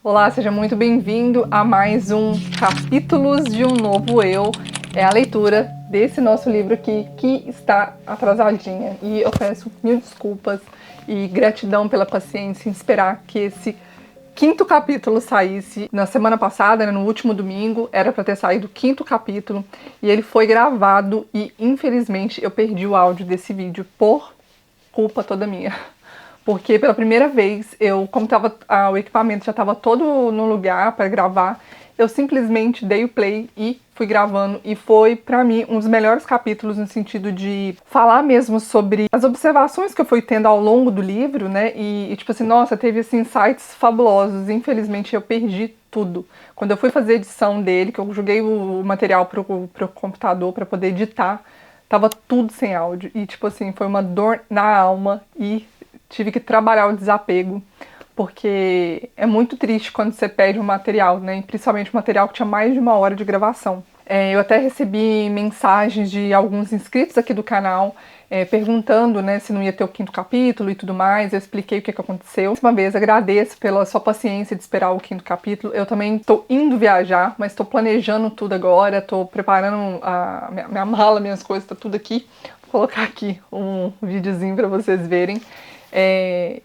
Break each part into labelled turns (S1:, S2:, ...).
S1: Olá, seja muito bem-vindo a mais um Capítulos de um Novo Eu. É a leitura desse nosso livro aqui que está atrasadinha. E eu peço mil desculpas e gratidão pela paciência em esperar que esse quinto capítulo saísse na semana passada, né, no último domingo. Era para ter saído o quinto capítulo e ele foi gravado e infelizmente eu perdi o áudio desse vídeo por culpa toda minha. Porque pela primeira vez, como o equipamento já estava todo no lugar para gravar, eu simplesmente dei o play e fui gravando. E foi, para mim, um dos melhores capítulos no sentido de falar mesmo sobre as observações que eu fui tendo ao longo do livro, né? E tipo assim, nossa, teve assim, insights fabulosos. Infelizmente, eu perdi tudo. Quando eu fui fazer a edição dele, que eu joguei o material pro computador para poder editar, tava tudo sem áudio. E tipo assim, foi uma dor na alma e tive que trabalhar o desapego, porque é muito triste quando você perde um material, né? Principalmente um material que tinha mais de 1 hora de gravação. Eu até recebi mensagens de alguns inscritos aqui do canal perguntando, né, se não ia ter o quinto capítulo e tudo mais. Eu expliquei o que aconteceu. Mais uma vez, agradeço pela sua paciência de esperar o quinto capítulo. Eu também estou indo viajar, mas estou planejando tudo agora, estou preparando a minha mala, minhas coisas, tá tudo aqui. Vou colocar aqui um videozinho para vocês verem.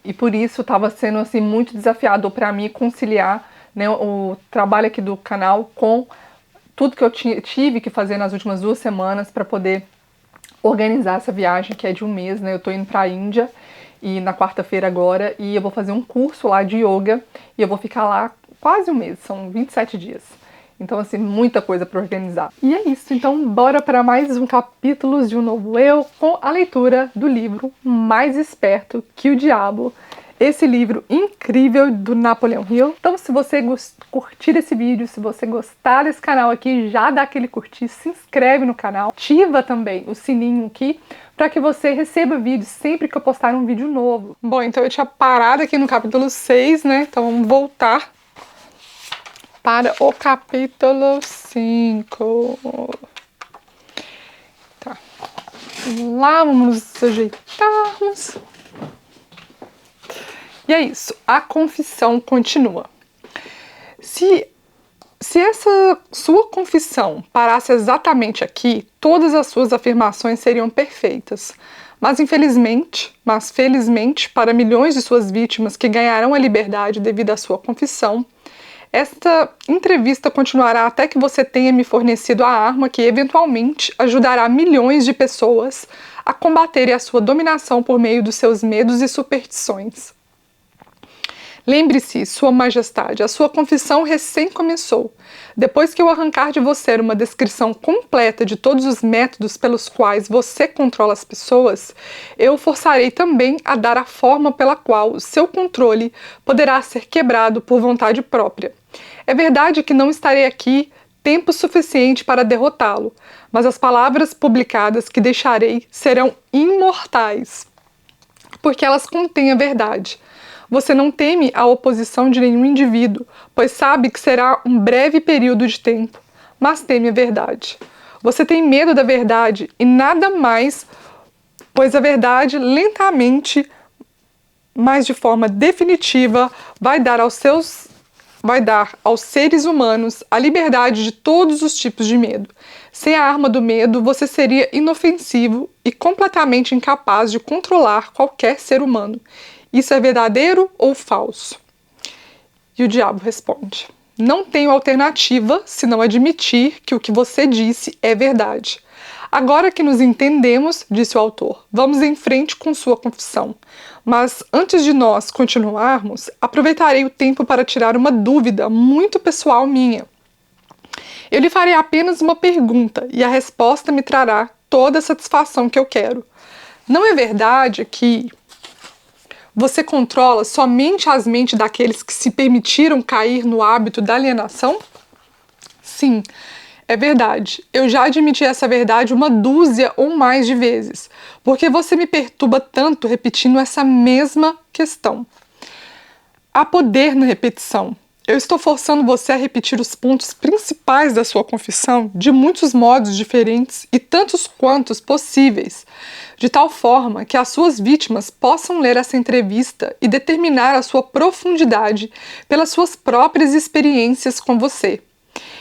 S1: E por isso estava sendo assim, muito desafiador para mim conciliar, né, o trabalho aqui do canal com tudo que eu tive que fazer nas últimas 2 semanas para poder organizar essa viagem, que é de 1 mês, né? Eu tô indo para a Índia e na quarta-feira agora, e eu vou fazer um curso lá de yoga e eu vou ficar lá quase 1 mês, são 27 dias. Então, assim, muita coisa para organizar. E é isso, então bora para mais um Capítulos de um Novo Eu, com a leitura do livro Mais Esperto que o Diabo. Esse livro incrível do Napoleon Hill. Então, se você curtir esse vídeo, se você gostar desse canal aqui, já dá aquele curtir, se inscreve no canal, ativa também o sininho aqui, para que você receba vídeos sempre que eu postar um vídeo novo. Bom, então eu tinha parado aqui no capítulo 6, né? Então vamos voltar para o capítulo 5. Tá. Vamos lá, vamos nos ajeitarmos. E é isso, a confissão continua. Se essa sua confissão parasse exatamente aqui, todas as suas afirmações seriam perfeitas. Mas felizmente, para milhões de suas vítimas que ganharão a liberdade devido à sua confissão, esta entrevista continuará até que você tenha me fornecido a arma que eventualmente ajudará milhões de pessoas a combaterem a sua dominação por meio dos seus medos e superstições. Lembre-se, Sua Majestade, a sua confissão recém começou. Depois que eu arrancar de você uma descrição completa de todos os métodos pelos quais você controla as pessoas, eu o forçarei também a dar a forma pela qual o seu controle poderá ser quebrado por vontade própria. É verdade que não estarei aqui tempo suficiente para derrotá-lo, mas as palavras publicadas que deixarei serão imortais, porque elas contêm a verdade. Você não teme a oposição de nenhum indivíduo, pois sabe que será um breve período de tempo, mas teme a verdade. Você tem medo da verdade e nada mais, pois a verdade lentamente, mas de forma definitiva, vai dar aos seres humanos a liberdade de todos os tipos de medo. Sem a arma do medo, você seria inofensivo e completamente incapaz de controlar qualquer ser humano. Isso é verdadeiro ou falso? E o diabo responde: não tenho alternativa senão admitir que o que você disse é verdade. Agora que nos entendemos, disse o autor, vamos em frente com sua confissão. Mas antes de nós continuarmos, aproveitarei o tempo para tirar uma dúvida muito pessoal minha. Eu lhe farei apenas uma pergunta e a resposta me trará toda a satisfação que eu quero. Não é verdade que você controla somente as mentes daqueles que se permitiram cair no hábito da alienação? Sim, é verdade. Eu já admiti essa verdade 1 ou mais de vezes. Por que você me perturba tanto repetindo essa mesma questão? Há poder na repetição. Eu estou forçando você a repetir os pontos principais da sua confissão de muitos modos diferentes e tantos quantos possíveis, de tal forma que as suas vítimas possam ler essa entrevista e determinar a sua profundidade pelas suas próprias experiências com você.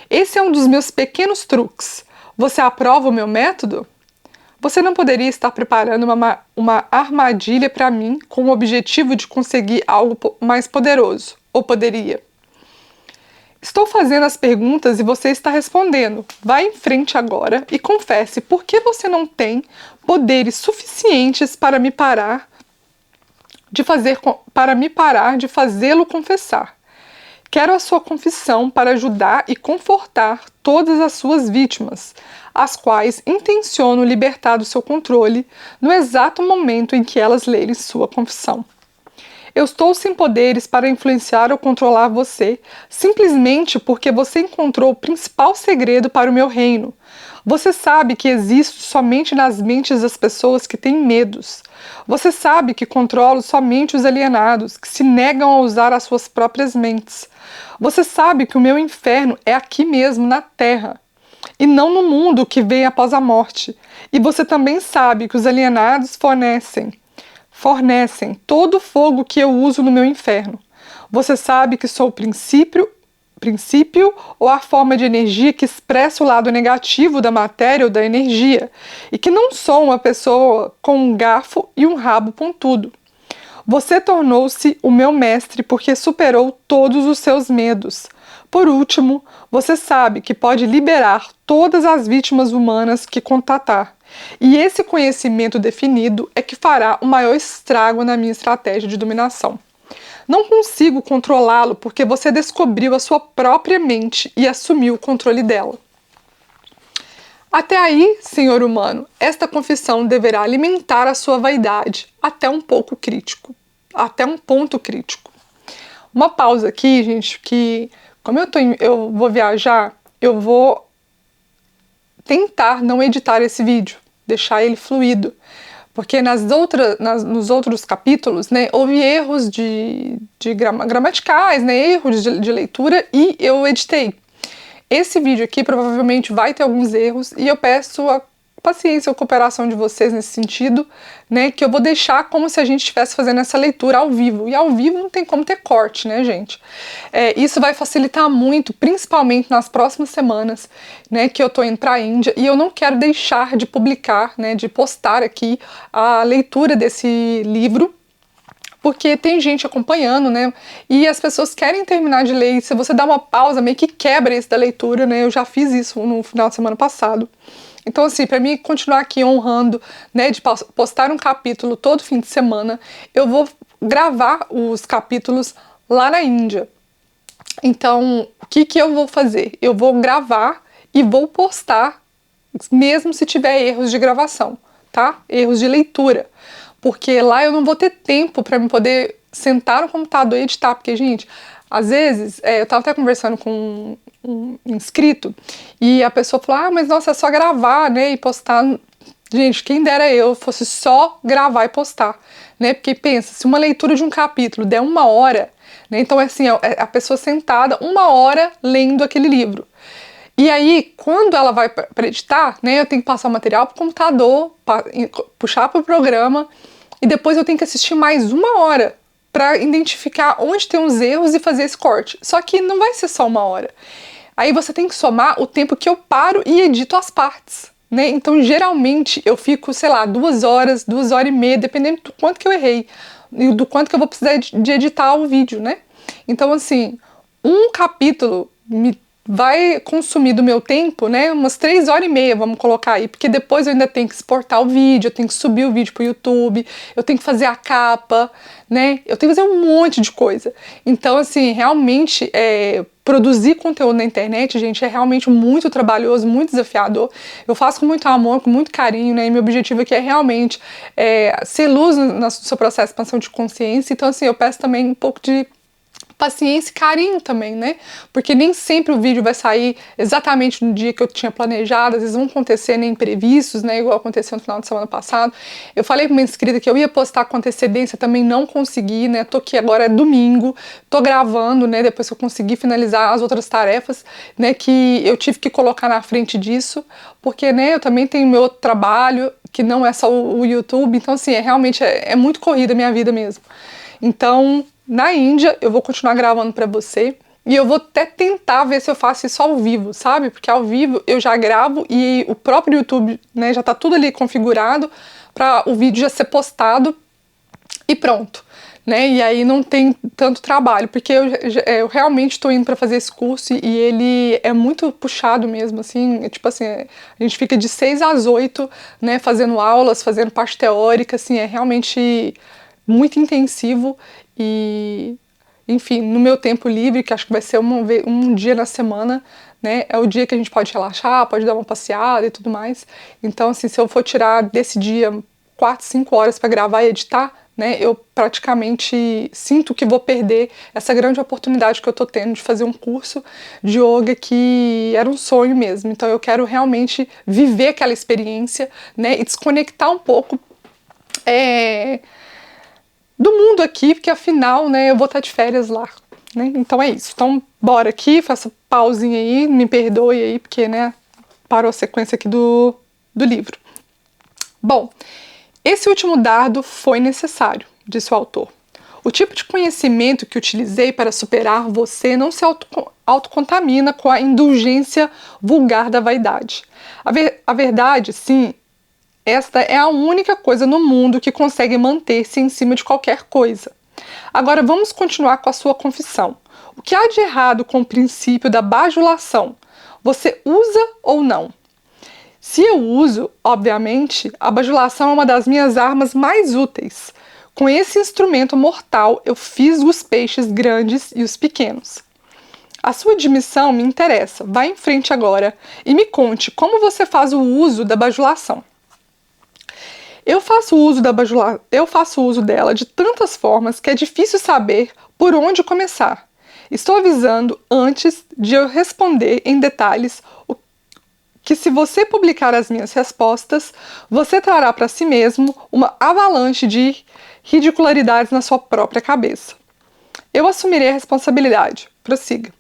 S1: Esse é um dos meus pequenos truques. Você aprova o meu método? Você não poderia estar preparando uma armadilha para mim com o objetivo de conseguir algo mais poderoso, ou poderia? Estou fazendo as perguntas e você está respondendo. Vá em frente agora e confesse por que você não tem poderes suficientes para me parar de fazê-lo confessar. Quero a sua confissão para ajudar e confortar todas as suas vítimas, as quais intenciono libertar do seu controle no exato momento em que elas lerem sua confissão. Eu estou sem poderes para influenciar ou controlar você, simplesmente porque você encontrou o principal segredo para o meu reino. Você sabe que existo somente nas mentes das pessoas que têm medos. Você sabe que controlo somente os alienados, que se negam a usar as suas próprias mentes. Você sabe que o meu inferno é aqui mesmo, na Terra, e não no mundo que vem após a morte. E você também sabe que os alienados fornecem todo o fogo que eu uso no meu inferno. Você sabe que sou o princípio ou a forma de energia que expressa o lado negativo da matéria ou da energia, e que não sou uma pessoa com um garfo e um rabo pontudo. Você tornou-se o meu mestre porque superou todos os seus medos. Por último, você sabe que pode liberar todas as vítimas humanas que contatar. E esse conhecimento definido é que fará o maior estrago na minha estratégia de dominação. Não consigo controlá-lo porque você descobriu a sua própria mente e assumiu o controle dela. Até aí, senhor humano, esta confissão deverá alimentar a sua vaidade até um ponto crítico. Uma pausa aqui, gente, que como eu vou viajar, eu vou tentar não editar esse vídeo, deixar ele fluido, porque nos outros capítulos, né, houve erros gramaticais, né, erros de leitura, e eu editei. Esse vídeo aqui provavelmente vai ter alguns erros e eu peço a paciência ou cooperação de vocês nesse sentido, né, que eu vou deixar como se a gente estivesse fazendo essa leitura ao vivo, e ao vivo não tem como ter corte, né, gente? Isso vai facilitar muito, principalmente nas próximas semanas, né, que eu tô indo para a Índia, e eu não quero deixar de publicar, né, de postar aqui a leitura desse livro, porque tem gente acompanhando, né, e as pessoas querem terminar de ler, e se você dá uma pausa, meio que quebra isso da leitura, né, eu já fiz isso no final de semana passado. Então, assim, para mim continuar aqui honrando, né, de postar um capítulo todo fim de semana, eu vou gravar os capítulos lá na Índia. Então, o que eu vou fazer? Eu vou gravar e vou postar, mesmo se tiver erros de gravação, tá? Erros de leitura. Porque lá eu não vou ter tempo para me poder sentar no computador e editar, porque, gente, às vezes, eu tava até conversando com um inscrito, e a pessoa falou, mas nossa, é só gravar, né, e postar. Gente, quem dera eu fosse só gravar e postar, né, porque pensa, se uma leitura de um capítulo der 1 hora, né, então assim, a pessoa sentada 1 hora lendo aquele livro. E aí, quando ela vai para editar, né, eu tenho que passar o material pro computador, puxar pro programa, e depois eu tenho que assistir mais 1 hora para identificar onde tem os erros e fazer esse corte. Só que não vai ser só 1 hora. Aí você tem que somar o tempo que eu paro e edito as partes, né? Então, geralmente, eu fico, sei lá, 2 horas, 2 horas e meia, dependendo do quanto que eu errei e do quanto que eu vou precisar de editar o vídeo, né? Então, assim, um capítulo vai consumir do meu tempo, né, umas 3 horas e meia, vamos colocar aí, porque depois eu ainda tenho que exportar o vídeo, eu tenho que subir o vídeo pro YouTube, eu tenho que fazer a capa, né, eu tenho que fazer um monte de coisa. Então, assim, realmente, produzir conteúdo na internet, gente, é realmente muito trabalhoso, muito desafiador. Eu faço com muito amor, com muito carinho, né, e meu objetivo aqui é realmente ser luz no seu processo de expansão de consciência. Então, assim, eu peço também um pouco de paciência e carinho também, né? Porque nem sempre o vídeo vai sair exatamente no dia que eu tinha planejado, às vezes vão acontecer imprevistos, né? Igual aconteceu no final de semana passado. Eu falei pra minha inscrita que eu ia postar com antecedência, também não consegui, né? Tô aqui agora, é domingo, tô gravando, né? Depois que eu consegui finalizar as outras tarefas, né? Que eu tive que colocar na frente disso, porque, né? Eu também tenho meu outro trabalho, que não é só o YouTube, então, assim, realmente é muito corrida a minha vida mesmo. Então, na Índia, eu vou continuar gravando pra você e eu vou até tentar ver se eu faço isso ao vivo, sabe? Porque ao vivo eu já gravo e o próprio YouTube, né, já tá tudo ali configurado para o vídeo já ser postado e pronto, né? E aí não tem tanto trabalho, porque eu realmente estou indo para fazer esse curso e ele é muito puxado mesmo, assim, tipo assim, a gente fica de 6 às 8, né, fazendo aulas, fazendo parte teórica, assim, é realmente muito intensivo e, enfim, no meu tempo livre, que acho que vai ser um dia na semana, né, é o dia que a gente pode relaxar, pode dar uma passeada e tudo mais. Então, assim, se eu for tirar desse dia 4, 5 horas para gravar e editar, né, eu praticamente sinto que vou perder essa grande oportunidade que eu tô tendo de fazer um curso de yoga que era um sonho mesmo. Então eu quero realmente viver aquela experiência, né, e desconectar um pouco do mundo aqui, porque afinal, né, eu vou estar de férias lá, né? Então é isso. Então bora aqui, faça pausinha aí, me perdoe aí, porque, né, parou a sequência aqui do livro. Bom, esse último dardo foi necessário, disse o autor. O tipo de conhecimento que utilizei para superar você não se autocontamina com a indulgência vulgar da vaidade. A verdade, sim, esta é a única coisa no mundo que consegue manter-se em cima de qualquer coisa. Agora vamos continuar com a sua confissão. O que há de errado com o princípio da bajulação? Você usa ou não? Se eu uso, obviamente, a bajulação é uma das minhas armas mais úteis. Com esse instrumento mortal, eu fisgo os peixes grandes e os pequenos. A sua admissão me interessa. Vá em frente agora e me conte como você faz o uso da bajulação. Eu faço uso dela de tantas formas que é difícil saber por onde começar. Estou avisando antes de eu responder em detalhes que se você publicar as minhas respostas, você trará para si mesmo uma avalanche de ridicularidades na sua própria cabeça. Eu assumirei a responsabilidade. Prossiga.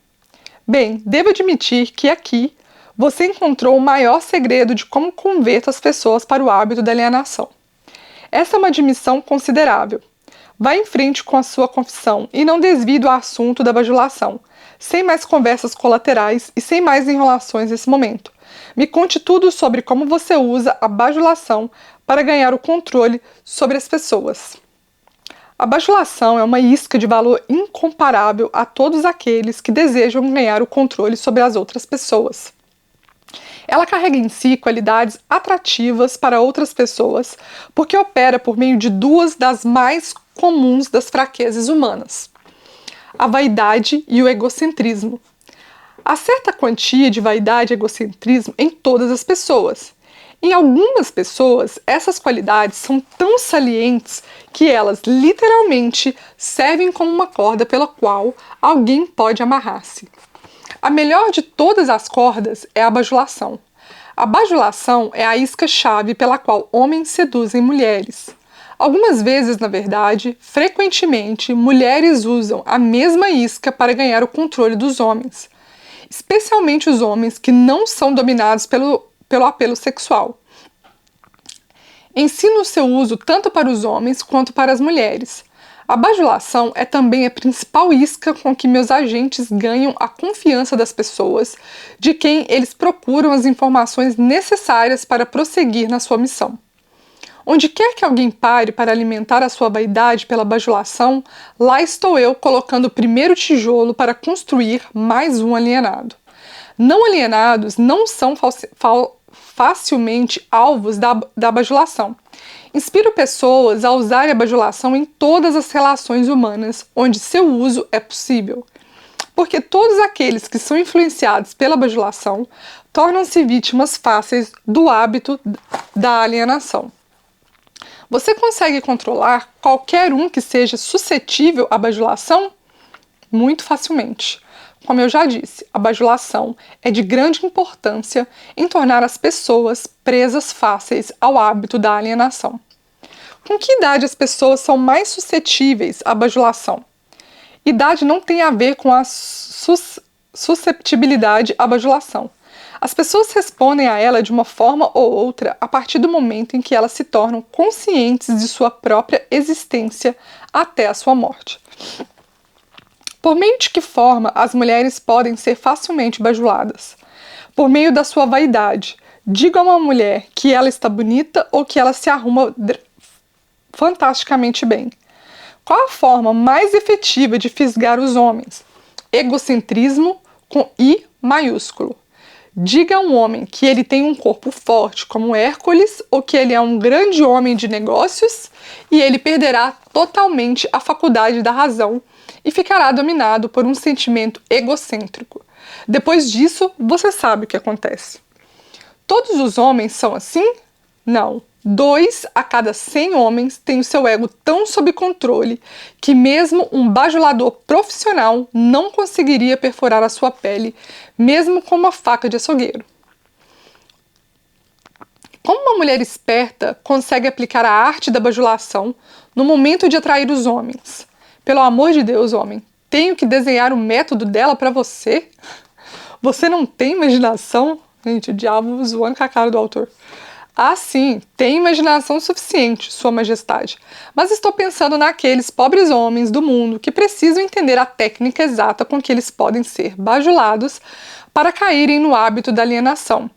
S1: Bem, devo admitir que aqui você encontrou o maior segredo de como converter as pessoas para o hábito da alienação. Essa é uma admissão considerável. Vá em frente com a sua confissão e não desvie do assunto da bajulação, sem mais conversas colaterais e sem mais enrolações nesse momento. Me conte tudo sobre como você usa a bajulação para ganhar o controle sobre as pessoas. A bajulação é uma isca de valor incomparável a todos aqueles que desejam ganhar o controle sobre as outras pessoas. Ela carrega em si qualidades atrativas para outras pessoas, porque opera por meio de duas das mais comuns das fraquezas humanas: a vaidade e o egocentrismo. Há certa quantia de vaidade e egocentrismo em todas as pessoas. Em algumas pessoas, essas qualidades são tão salientes que elas literalmente servem como uma corda pela qual alguém pode amarrar-se. A melhor de todas as cordas é a bajulação. A bajulação é a isca-chave pela qual homens seduzem mulheres. Algumas vezes, na verdade, frequentemente, mulheres usam a mesma isca para ganhar o controle dos homens, especialmente os homens que não são dominados pelo apelo sexual. Ensino o seu uso tanto para os homens quanto para as mulheres. A bajulação é também a principal isca com que meus agentes ganham a confiança das pessoas, de quem eles procuram as informações necessárias para prosseguir na sua missão. Onde quer que alguém pare para alimentar a sua vaidade pela bajulação, lá estou eu colocando o primeiro tijolo para construir mais um alienado. Não alienados não são facilmente alvos da bajulação. Inspiro pessoas a usarem a bajulação em todas as relações humanas onde seu uso é possível. Porque todos aqueles que são influenciados pela bajulação tornam-se vítimas fáceis do hábito da alienação. Você consegue controlar qualquer um que seja suscetível à bajulação? muito facilmente. Como eu já disse, a bajulação é de grande importância em tornar as pessoas presas fáceis ao hábito da alienação. Com que idade as pessoas são mais suscetíveis à bajulação? Idade não tem a ver com a susceptibilidade à bajulação. As pessoas respondem a ela de uma forma ou outra a partir do momento em que elas se tornam conscientes de sua própria existência até a sua morte. Por meio de que forma as mulheres podem ser facilmente bajuladas? Por meio da sua vaidade. Diga a uma mulher que ela está bonita ou que ela se arruma fantasticamente bem. Qual a forma mais efetiva de fisgar os homens? Egocentrismo com I maiúsculo. Diga a um homem que ele tem um corpo forte como Hércules ou que ele é um grande homem de negócios e ele perderá totalmente a faculdade da razão e ficará dominado por um sentimento egocêntrico. Depois disso, você sabe o que acontece. Todos os homens são assim? Não. 2 a cada 100 homens têm o seu ego tão sob controle que mesmo um bajulador profissional não conseguiria perfurar a sua pele, mesmo com uma faca de açougueiro. Como uma mulher esperta consegue aplicar a arte da bajulação no momento de atrair os homens? Pelo amor de Deus, homem, tenho que desenhar o método dela para você? Você não tem imaginação? Gente, o diabo zoando com a cara do autor. Ah, sim, tem imaginação suficiente, Sua Majestade, mas estou pensando naqueles pobres homens do mundo que precisam entender a técnica exata com que eles podem ser bajulados para caírem no hábito da alienação.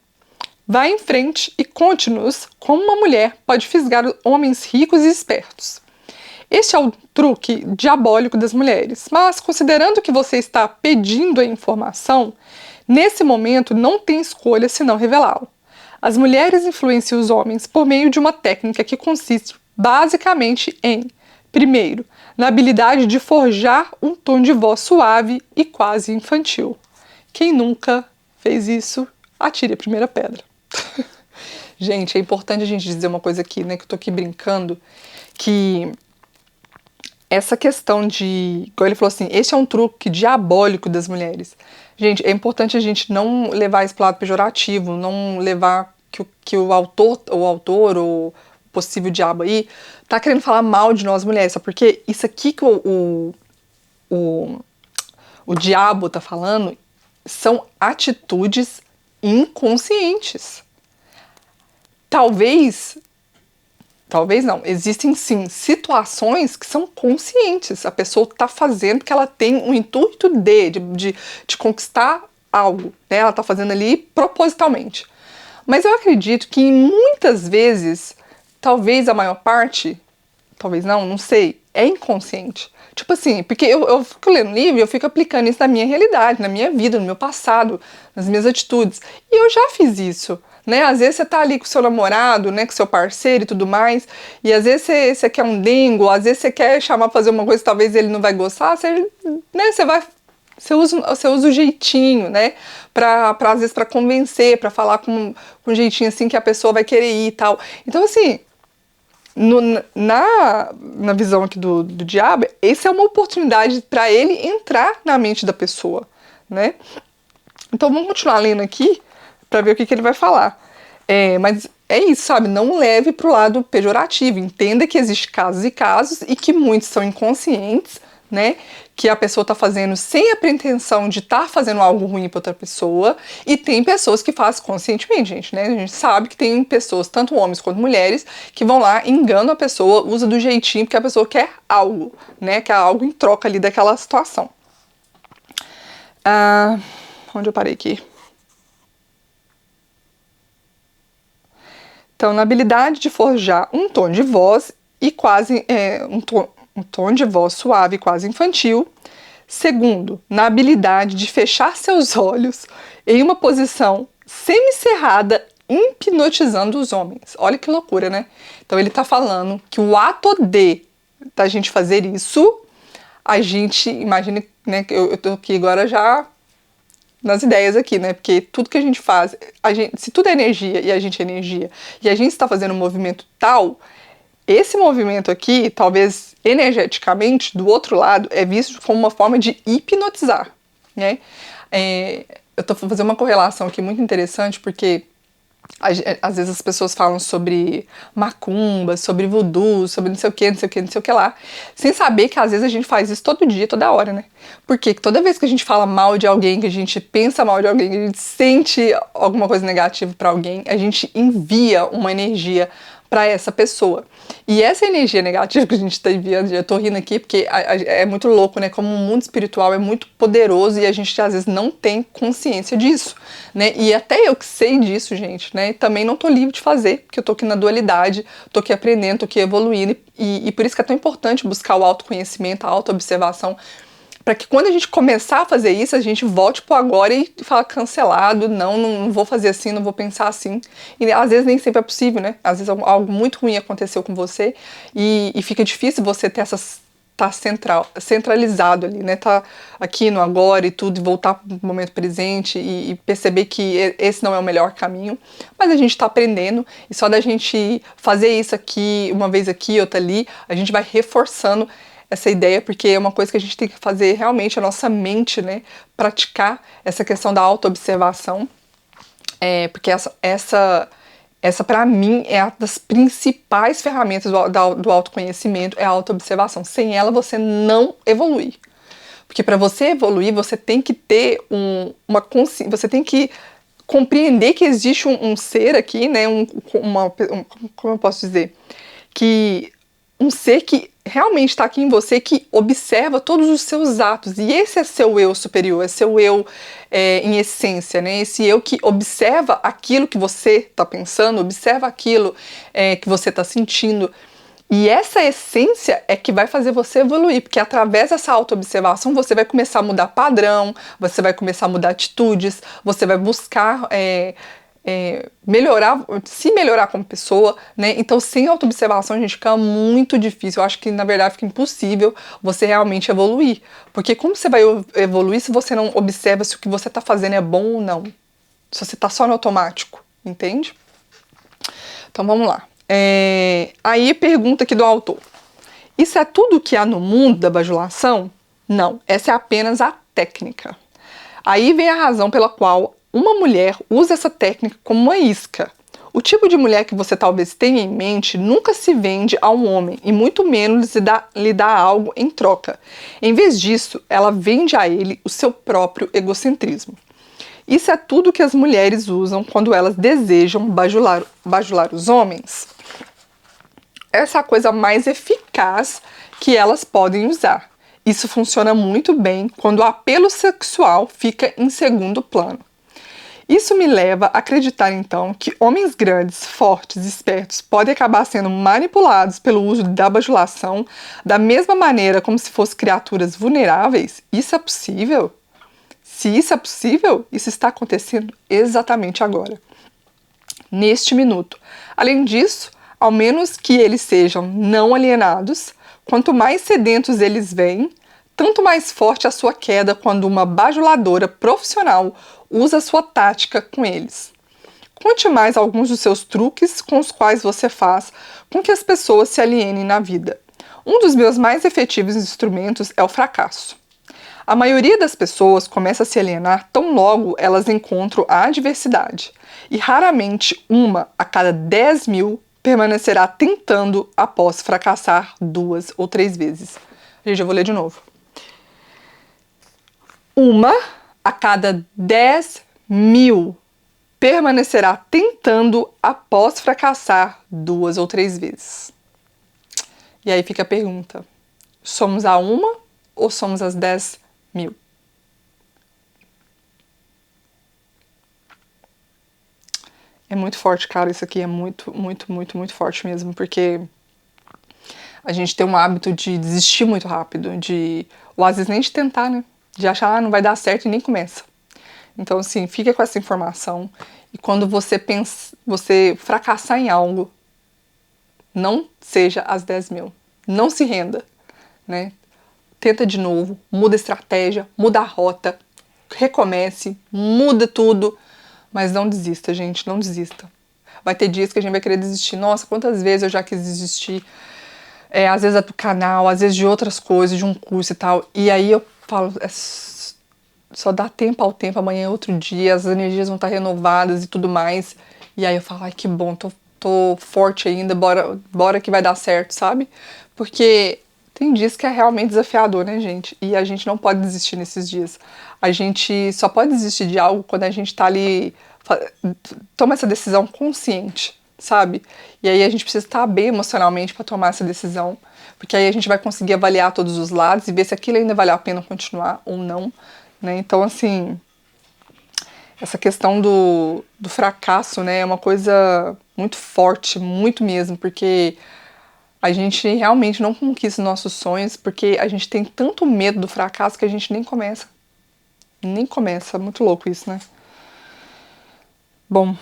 S1: Vá em frente e conte-nos como uma mulher pode fisgar homens ricos e espertos. Este é o truque diabólico das mulheres, mas considerando que você está pedindo a informação, nesse momento não tem escolha senão revelá-lo. As mulheres influenciam os homens por meio de uma técnica que consiste basicamente em, primeiro, na habilidade de forjar um tom de voz suave e quase infantil. Quem nunca fez isso, atire a primeira pedra. Gente, é importante a gente dizer uma coisa aqui, né, que eu tô aqui brincando, que essa questão de, como ele falou assim, esse é um truque diabólico das mulheres. Gente, é importante a gente não levar isso para o lado pejorativo, não levar que o autor ou o possível diabo aí tá querendo falar mal de nós mulheres, só porque isso aqui que o diabo tá falando são atitudes inconscientes. Talvez não, existem sim situações que são conscientes, a pessoa tá fazendo porque ela tem um intuito de conquistar algo, né? Ela tá fazendo ali propositalmente. Mas eu acredito que muitas vezes, talvez a maior parte, talvez não sei, é inconsciente. Tipo assim, porque eu fico lendo livro e eu fico aplicando isso na minha realidade, na minha vida, no meu passado, nas minhas atitudes. E eu já fiz isso, né? Às vezes você tá ali com seu namorado, né, com seu parceiro e tudo mais, e às vezes você quer um dengo, às vezes você quer chamar pra fazer uma coisa que talvez ele não vai gostar, você usa o jeitinho, né? Às vezes para convencer, para falar com um jeitinho assim que a pessoa vai querer ir e tal. Então, assim, na visão aqui do diabo, essa é uma oportunidade para ele entrar na mente da pessoa, né? Então, vamos continuar lendo aqui para ver o que ele vai falar. Mas é isso, sabe? Não leve para o lado pejorativo. Entenda que existem casos e casos e que muitos são inconscientes, né? Que a pessoa está fazendo sem a pretensão de estar fazendo algo ruim para outra pessoa, e tem pessoas que fazem conscientemente, gente, né? A gente sabe que tem pessoas, tanto homens quanto mulheres, que vão lá, enganam a pessoa, usa do jeitinho porque a pessoa quer algo, né? Quer algo em troca ali daquela situação. Onde eu parei aqui? Então, na habilidade de forjar um tom de voz e quase um tom de voz suave, quase infantil. Segundo, na habilidade de fechar seus olhos em uma posição semicerrada, hipnotizando os homens. Olha que loucura, né? Então ele tá falando que o ato da gente fazer isso, a gente, imagina, né, que eu tô aqui agora já nas ideias aqui, né? Porque tudo que a gente faz, se tudo é energia e a gente é energia, e a gente está fazendo um movimento tal, Esse movimento aqui, talvez energeticamente, do outro lado, é visto como uma forma de hipnotizar, né? Eu tô fazendo uma correlação aqui muito interessante, porque às vezes as pessoas falam sobre macumba, sobre voodoo, sobre não sei o que, não sei o que, não sei o que lá, sem saber que às vezes a gente faz isso todo dia, toda hora, né? Porque toda vez que a gente fala mal de alguém, que a gente pensa mal de alguém, que a gente sente alguma coisa negativa pra alguém, a gente envia uma energia pra essa pessoa. E essa energia negativa que a gente tá enviando, eu tô rindo aqui porque é muito louco, né? Como o mundo espiritual é muito poderoso e a gente às vezes não tem consciência disso, né? E até eu que sei disso, gente, né? Também não tô livre de fazer, porque eu tô aqui na dualidade, tô aqui aprendendo, tô aqui evoluindo e por isso que é tão importante buscar o autoconhecimento, a autoobservação, para que quando a gente começar a fazer isso, a gente volte pro agora e fala cancelado, não vou fazer assim, não vou pensar assim. E às vezes nem sempre é possível, né? Às vezes algo muito ruim aconteceu com você e fica difícil você ter essas tá centralizado ali, né? Tá aqui no agora e tudo, e voltar pro momento presente e perceber que esse não é o melhor caminho. Mas a gente tá aprendendo e só da gente fazer isso aqui, uma vez aqui, outra ali, a gente vai reforçando essa ideia, porque é uma coisa que a gente tem que fazer realmente a nossa mente, né? Praticar essa questão da autoobservação, porque essa para mim é uma das principais ferramentas do autoconhecimento, é a autoobservação. Sem ela você não evolui. Porque para você evoluir, você tem que ter uma consciência, você tem que compreender que existe um ser aqui, né? Como eu posso dizer? Que um ser que realmente está aqui em você, que observa todos os seus atos, e esse é seu eu superior, é seu eu em essência, né? Esse eu que observa aquilo que você está pensando, observa aquilo que você está sentindo, e essa essência é que vai fazer você evoluir, porque através dessa autoobservação você vai começar a mudar padrão, você vai começar a mudar atitudes, você vai buscar se melhorar como pessoa, né? Então, sem autoobservação, a gente fica muito difícil. Eu acho que, na verdade, fica impossível você realmente evoluir. Porque como você vai evoluir se você não observa se o que você está fazendo é bom ou não? Se você está só no automático, entende? Então, vamos lá. Aí, pergunta aqui do autor. Isso é tudo que há no mundo da bajulação? Não, essa é apenas a técnica. Aí vem a razão pela qual uma mulher usa essa técnica como uma isca. O tipo de mulher que você talvez tenha em mente nunca se vende a um homem e muito menos lhe dá algo em troca. Em vez disso, ela vende a ele o seu próprio egocentrismo. Isso é tudo que as mulheres usam quando elas desejam bajular os homens. Essa é a coisa mais eficaz que elas podem usar. Isso funciona muito bem quando o apelo sexual fica em segundo plano. Isso me leva a acreditar, então, que homens grandes, fortes e espertos podem acabar sendo manipulados pelo uso da bajulação da mesma maneira como se fossem criaturas vulneráveis? Isso é possível? Se isso é possível, isso está acontecendo exatamente agora, neste minuto. Além disso, ao menos que eles sejam não alienados, quanto mais sedentos eles vêm, tanto mais forte a sua queda quando uma bajuladora profissional usa sua tática com eles. Conte mais alguns dos seus truques com os quais você faz com que as pessoas se alienem na vida. Um dos meus mais efetivos instrumentos é o fracasso. A maioria das pessoas começa a se alienar tão logo elas encontram a adversidade, e raramente uma a cada 10.000 permanecerá tentando após fracassar 2 ou 3 vezes. Gente, eu vou ler de novo. Uma a cada 10.000 permanecerá tentando após fracassar 2 ou 3 vezes. E aí fica a pergunta: somos a uma ou somos as 10.000? É muito forte, cara, isso aqui é muito, muito, muito, muito forte mesmo, porque a gente tem um hábito de desistir muito rápido, ou às vezes nem de tentar, né? De achar, não vai dar certo e nem começa. Então, assim, fica com essa informação. E quando você fracassar em algo, não seja as 10.000. Não se renda, né? Tenta de novo, muda a estratégia, muda a rota, recomece, muda tudo. Mas não desista, gente, não desista. vai ter dias que a gente vai querer desistir. Nossa, quantas vezes eu já quis desistir, às vezes é do canal, às vezes de outras coisas, de um curso e tal, e aí eu falo, só dá tempo ao tempo, amanhã é outro dia, as energias vão estar renovadas e tudo mais, e aí eu falo, ai que bom, tô forte ainda, bora que vai dar certo, sabe? Porque tem dias que é realmente desafiador, né, gente? E a gente não pode desistir nesses dias. A gente só pode desistir de algo quando a gente tá ali, toma essa decisão consciente, sabe? E aí a gente precisa estar bem emocionalmente para tomar essa decisão, porque aí a gente vai conseguir avaliar todos os lados e ver se aquilo ainda vale a pena continuar ou não, né? Então, assim, essa questão do fracasso, né, é uma coisa muito forte, muito mesmo, porque a gente realmente não conquista nossos sonhos, porque a gente tem tanto medo do fracasso que a gente nem começa. Nem começa, muito louco isso, né? Bom,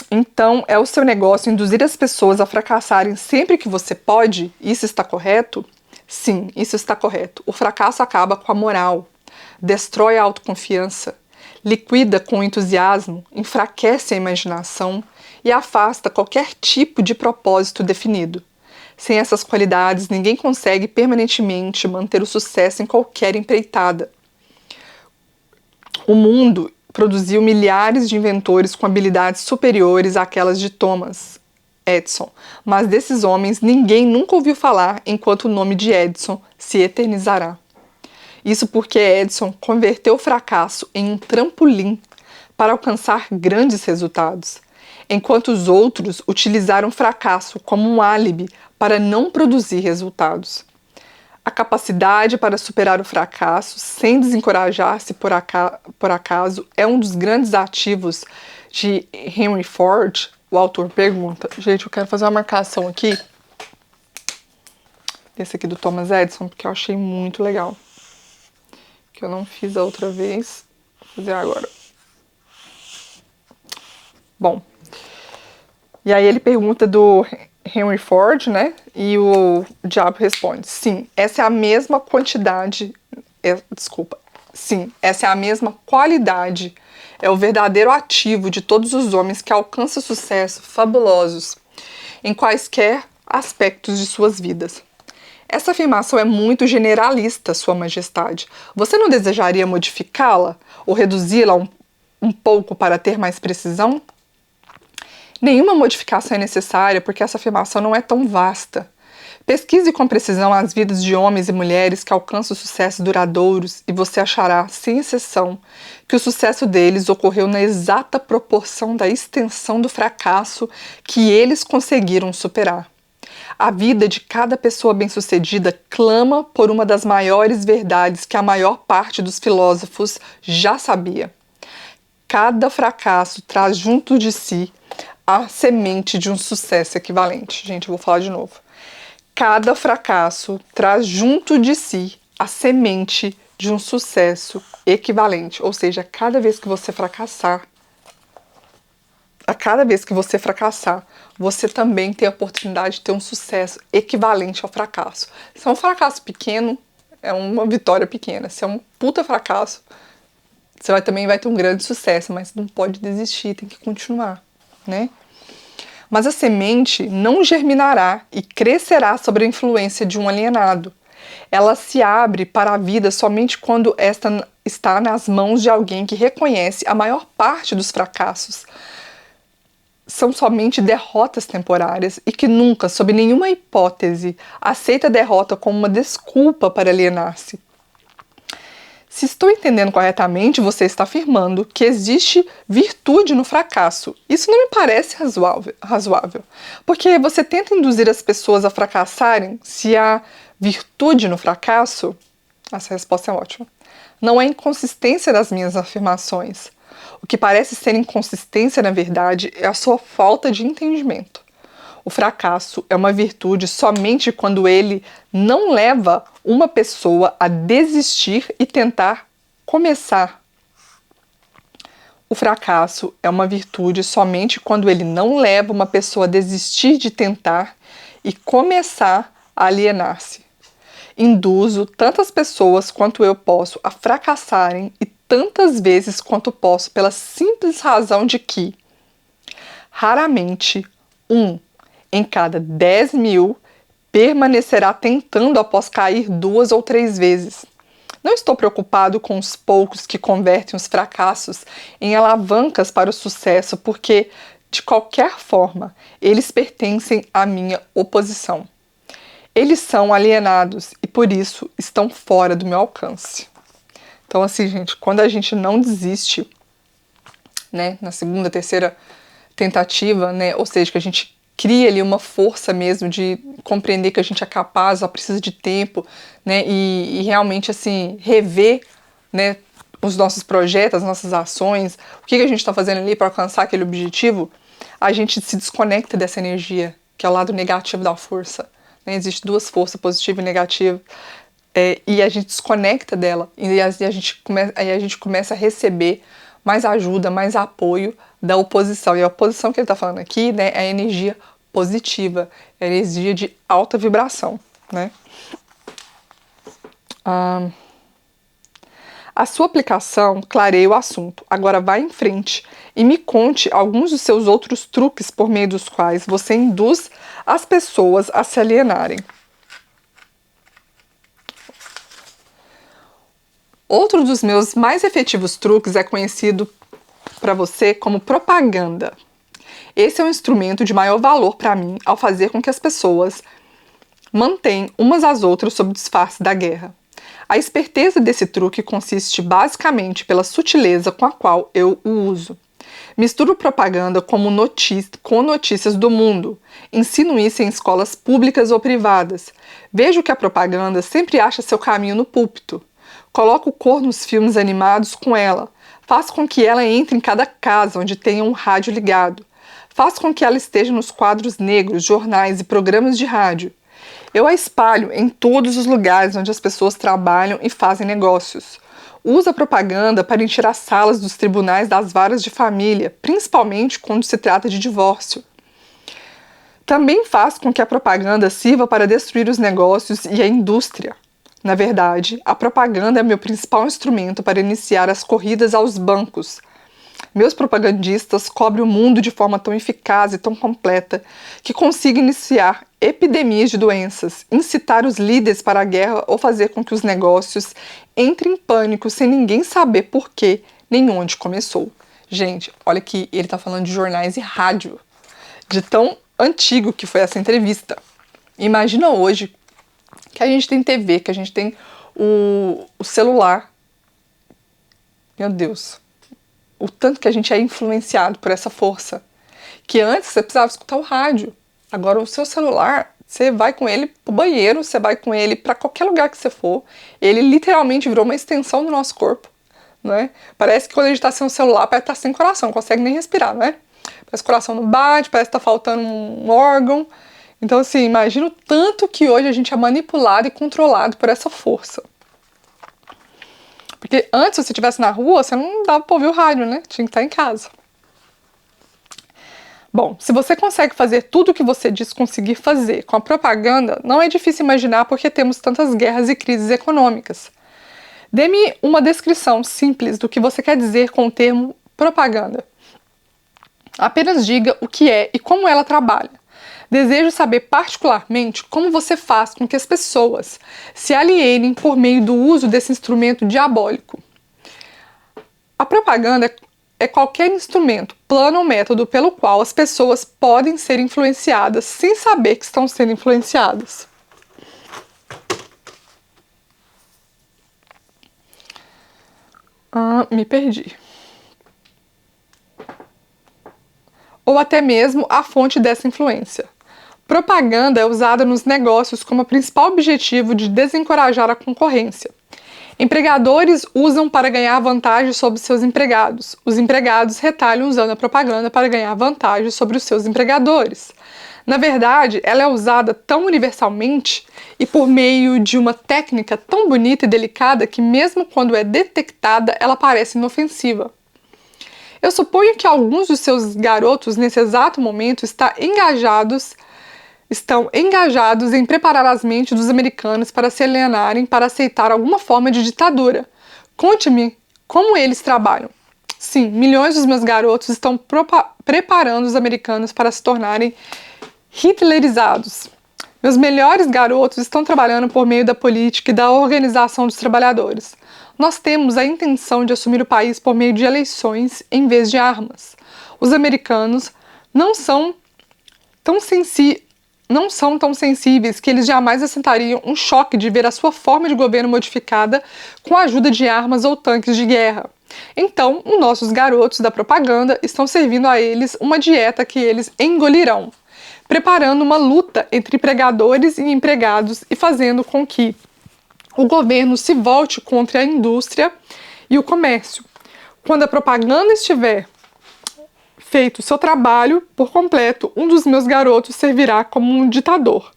S1: então é o seu negócio induzir as pessoas a fracassarem sempre que você pode? Isso está correto? Sim, isso está correto. O fracasso acaba com a moral, destrói a autoconfiança, liquida com o entusiasmo, enfraquece a imaginação e afasta qualquer tipo de propósito definido. Sem essas qualidades, ninguém consegue permanentemente manter o sucesso em qualquer empreitada. O mundo produziu milhares de inventores com habilidades superiores àquelas de Thomas Edison, mas desses homens ninguém nunca ouviu falar enquanto o nome de Edison se eternizará. Isso porque Edison converteu o fracasso em um trampolim para alcançar grandes resultados, enquanto os outros utilizaram o fracasso como um álibi para não produzir resultados. A capacidade para superar o fracasso sem desencorajar-se por acaso é um dos grandes ativos de Henry Ford. O autor pergunta. Gente, eu quero fazer uma marcação aqui desse aqui do Thomas Edison, porque eu achei muito legal. Que eu não fiz a outra vez. Vou fazer agora. Bom. E aí ele pergunta do Henry Ford, né? E o diabo responde: sim, essa é a mesma quantidade. Sim, essa é a mesma qualidade. É o verdadeiro ativo de todos os homens que alcançam sucesso fabulosos em quaisquer aspectos de suas vidas. Essa afirmação é muito generalista, Sua Majestade. Você não desejaria modificá-la ou reduzi-la um pouco para ter mais precisão? Nenhuma modificação é necessária porque essa afirmação não é tão vasta. Pesquise com precisão as vidas de homens e mulheres que alcançam sucessos duradouros e você achará, sem exceção, que o sucesso deles ocorreu na exata proporção da extensão do fracasso que eles conseguiram superar. A vida de cada pessoa bem-sucedida clama por uma das maiores verdades que a maior parte dos filósofos já sabia. Cada fracasso traz junto de si a semente de um sucesso equivalente. Gente, eu vou falar de novo. Cada fracasso traz junto de si a semente de um sucesso equivalente. Ou seja, cada vez que você fracassar, você também tem a oportunidade de ter um sucesso equivalente ao fracasso. Se é um fracasso pequeno, é uma vitória pequena. Se é um puta fracasso, você também vai ter um grande sucesso, mas não pode desistir, tem que continuar, né? Mas a semente não germinará e crescerá sob a influência de um alienado. Ela se abre para a vida somente quando esta está nas mãos de alguém que reconhece a maior parte dos fracassos são somente derrotas temporárias e que nunca, sob nenhuma hipótese, aceita a derrota como uma desculpa para alienar-se. Se estou entendendo corretamente, você está afirmando que existe virtude no fracasso. Isso não me parece razoável, porque você tenta induzir as pessoas a fracassarem se há virtude no fracasso? Essa resposta é ótima. Não há inconsistência das minhas afirmações. O que parece ser inconsistência, na verdade, é a sua falta de entendimento. O fracasso é uma virtude somente quando ele não leva uma pessoa a desistir e tentar começar. O fracasso é uma virtude somente quando ele não leva uma pessoa a desistir de tentar e começar a alienar-se. Induzo tantas pessoas quanto eu posso a fracassarem e tantas vezes quanto posso pela simples razão de que Raramente, 1 em cada 10 mil permanecerá tentando após cair 2 ou 3 vezes. Não estou preocupado com os poucos que convertem os fracassos em alavancas para o sucesso, porque, de qualquer forma, eles pertencem à minha oposição. Eles são alienados e, por isso, estão fora do meu alcance. Então, assim, gente, quando a gente não desiste, né, na segunda, terceira tentativa, né, ou seja, que a gente cria ali uma força mesmo de compreender que a gente é capaz, só precisa de tempo, né, e realmente, assim, rever, né, os nossos projetos, as nossas ações, o que a gente está fazendo ali para alcançar aquele objetivo, a gente se desconecta dessa energia, que é o lado negativo da força. Né? Existem 2 forças, positiva e negativa, e a gente desconecta dela, e aí a gente começa a receber mais ajuda, mais apoio da oposição. E a oposição que ele está falando aqui, né, é a energia positiva, é a energia de alta vibração. Né? A sua aplicação clareia o assunto. Agora vá em frente e me conte alguns dos seus outros truques por meio dos quais você induz as pessoas a se alienarem. Outro dos meus mais efetivos truques é conhecido para você como propaganda. Esse é um instrumento de maior valor para mim ao fazer com que as pessoas mantêm umas às outras sob o disfarce da guerra. A esperteza desse truque consiste basicamente pela sutileza com a qual eu o uso. Misturo propaganda com notícias do mundo. Ensino isso em escolas públicas ou privadas. Vejo que a propaganda sempre acha seu caminho no púlpito. Coloco cor nos filmes animados com ela. Faço com que ela entre em cada casa onde tenha um rádio ligado. Faço com que ela esteja nos quadros negros, jornais e programas de rádio. Eu a espalho em todos os lugares onde as pessoas trabalham e fazem negócios. Uso a propaganda para encher as salas dos tribunais das varas de família, principalmente quando se trata de divórcio. Também faz com que a propaganda sirva para destruir os negócios e a indústria. Na verdade, a propaganda é meu principal instrumento para iniciar as corridas aos bancos. Meus propagandistas cobrem o mundo de forma tão eficaz e tão completa que consigo iniciar epidemias de doenças, incitar os líderes para a guerra ou fazer com que os negócios entrem em pânico sem ninguém saber por quê nem onde começou. Gente, olha que ele está falando de jornais e rádio, de tão antigo que foi essa entrevista. Imagina hoje que a gente tem TV, que a gente tem o celular. Meu Deus, o tanto que a gente é influenciado por essa força. Que antes você precisava escutar o rádio. Agora o seu celular, você vai com ele pro banheiro, você vai com ele para qualquer lugar que você for. Ele literalmente virou uma extensão do nosso corpo. Né? Parece que quando a gente tá sem o celular, parece que tá sem coração, não consegue nem respirar, né? Parece que o coração não bate, parece que tá faltando um órgão. Então, assim, imagina o tanto que hoje a gente é manipulado e controlado por essa força. Porque antes, se você estivesse na rua, você não dava pra ouvir o rádio, né? Tinha que estar em casa. Bom, se você consegue fazer tudo o que você diz conseguir fazer com a propaganda, não é difícil imaginar porque temos tantas guerras e crises econômicas. Dê-me uma descrição simples do que você quer dizer com o termo propaganda. Apenas diga o que é e como ela trabalha. Desejo saber particularmente como você faz com que as pessoas se alienem por meio do uso desse instrumento diabólico. A propaganda é qualquer instrumento, plano ou método pelo qual as pessoas podem ser influenciadas sem saber que estão sendo influenciadas. Me perdi. Ou até mesmo a fonte dessa influência. Propaganda é usada nos negócios como principal objetivo de desencorajar a concorrência. Empregadores usam para ganhar vantagem sobre seus empregados. Os empregados retalham usando a propaganda para ganhar vantagem sobre os seus empregadores. Na verdade, ela é usada tão universalmente e por meio de uma técnica tão bonita e delicada que mesmo quando é detectada, ela parece inofensiva. Eu suponho que alguns dos seus garotos nesse exato momento estão engajados em preparar as mentes dos americanos para se alienarem para aceitar alguma forma de ditadura. Conte-me como eles trabalham. Sim, milhões dos meus garotos estão preparando os americanos para se tornarem hitlerizados. Meus melhores garotos estão trabalhando por meio da política e da organização dos trabalhadores. Nós temos a intenção de assumir o país por meio de eleições em vez de armas. Os americanos não são tão sensíveis que eles jamais aceitariam um choque de ver a sua forma de governo modificada com a ajuda de armas ou tanques de guerra. Então, os nossos garotos da propaganda estão servindo a eles uma dieta que eles engolirão, preparando uma luta entre empregadores e empregados e fazendo com que o governo se volte contra a indústria e o comércio. Quando a propaganda estiver feito seu trabalho por completo, um dos meus garotos servirá como um ditador.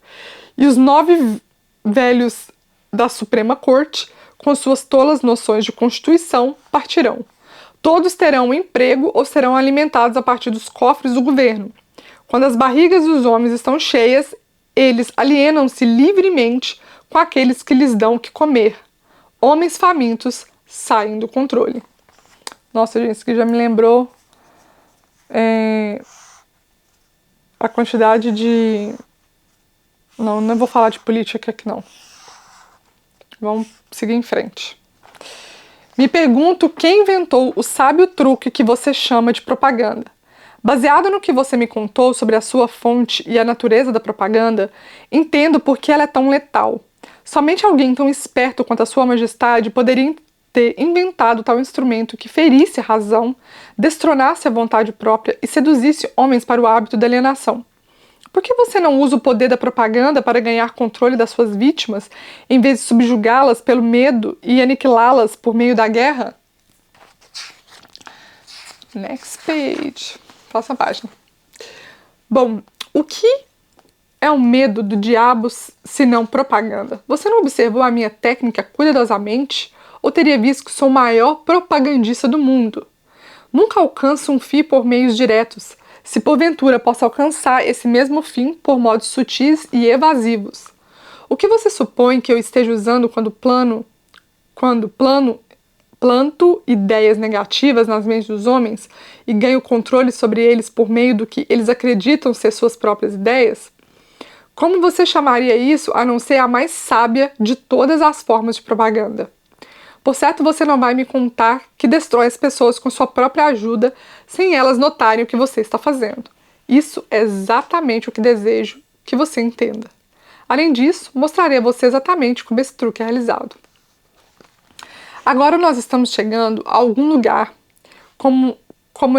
S1: E os 9 velhos da Suprema Corte, com suas tolas noções de Constituição, partirão. Todos terão um emprego ou serão alimentados a partir dos cofres do governo. Quando as barrigas dos homens estão cheias, eles alienam-se livremente com aqueles que lhes dão o que comer. Homens famintos saem do controle. Nossa, gente, isso aqui já me lembrou a quantidade de... Não vou falar de política aqui, não. Vamos seguir em frente. Me pergunto quem inventou o sábio truque que você chama de propaganda. Baseado no que você me contou sobre a sua fonte e a natureza da propaganda, entendo por que ela é tão letal. Somente alguém tão esperto quanto a Sua Majestade poderia ter inventado tal instrumento que ferisse a razão, destronasse a vontade própria e seduzisse homens para o hábito da alienação. Por que você não usa o poder da propaganda para ganhar controle das suas vítimas, em vez de subjugá-las pelo medo e aniquilá-las por meio da guerra? Next page. Próxima página. Bom, o que é o medo do diabo se não propaganda? Você não observou a minha técnica cuidadosamente? Ou teria visto que sou o maior propagandista do mundo? Nunca alcanço um fim por meios diretos, se porventura posso alcançar esse mesmo fim por modos sutis e evasivos. O que você supõe que eu esteja usando quando planto ideias negativas nas mentes dos homens e ganho controle sobre eles por meio do que eles acreditam ser suas próprias ideias? Como você chamaria isso a não ser a mais sábia de todas as formas de propaganda? Por certo, você não vai me contar que destrói as pessoas com sua própria ajuda sem elas notarem o que você está fazendo. Isso é exatamente o que desejo que você entenda. Além disso, mostrarei a você exatamente como esse truque é realizado. Agora nós estamos chegando a algum lugar como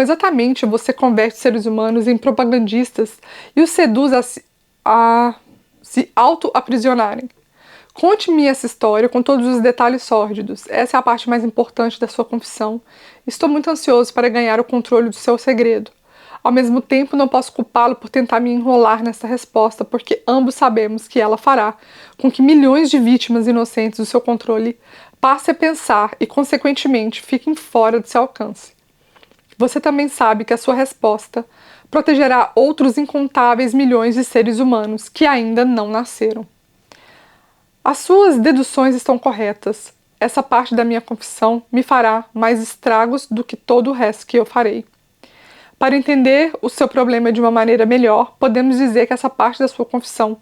S1: exatamente você converte seres humanos em propagandistas e os seduz a se auto-aprisionarem. Conte-me essa história com todos os detalhes sórdidos. Essa é a parte mais importante da sua confissão. Estou muito ansioso para ganhar o controle do seu segredo. Ao mesmo tempo, não posso culpá-lo por tentar me enrolar nessa resposta, porque ambos sabemos que ela fará com que milhões de vítimas inocentes do seu controle passem a pensar e, consequentemente, fiquem fora de seu alcance. Você também sabe que a sua resposta protegerá outros incontáveis milhões de seres humanos que ainda não nasceram. As suas deduções estão corretas. Essa parte da minha confissão me fará mais estragos do que todo o resto que eu farei. Para entender o seu problema de uma maneira melhor, podemos dizer que essa parte da sua confissão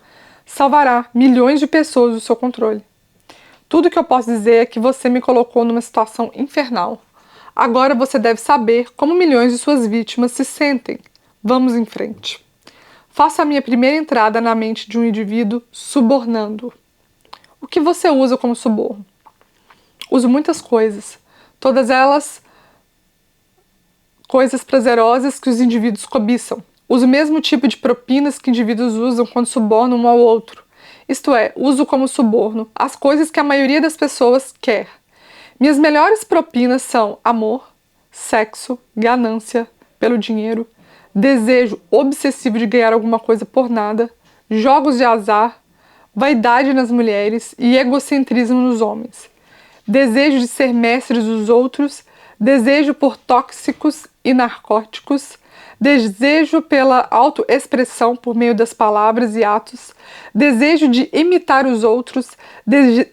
S1: salvará milhões de pessoas do seu controle. Tudo que eu posso dizer é que você me colocou numa situação infernal. Agora você deve saber como milhões de suas vítimas se sentem. Vamos em frente. Faça a minha primeira entrada na mente de um indivíduo subornando-o. O que você usa como suborno? Uso muitas coisas, todas elas coisas prazerosas que os indivíduos cobiçam. Uso o mesmo tipo de propinas que indivíduos usam quando subornam um ao outro. Isto é, uso como suborno as coisas que a maioria das pessoas quer. Minhas melhores propinas são amor, sexo, ganância pelo dinheiro, desejo obsessivo de ganhar alguma coisa por nada, jogos de azar, vaidade nas mulheres e egocentrismo nos homens. Desejo de ser mestres dos outros, desejo por tóxicos e narcóticos, desejo pela autoexpressão por meio das palavras e atos, desejo de imitar os outros,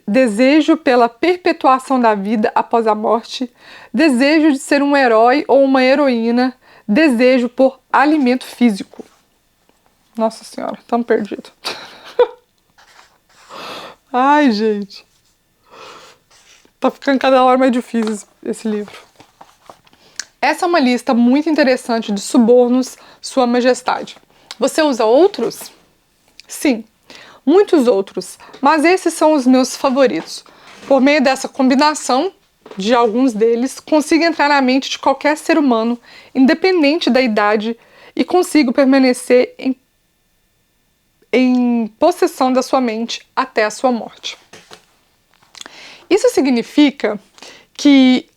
S1: desejo pela perpetuação da vida após a morte, desejo de ser um herói ou uma heroína, desejo por alimento físico. Nossa Senhora, tão perdido. Ai, gente. Tá ficando cada hora mais difícil esse livro. Essa é uma lista muito interessante de subornos, Sua Majestade. Você usa outros? Sim, muitos outros, mas esses são os meus favoritos. Por meio dessa combinação de alguns deles, consigo entrar na mente de qualquer ser humano, independente da idade, e consigo permanecer em possessão da sua mente até a sua morte. Isso significa que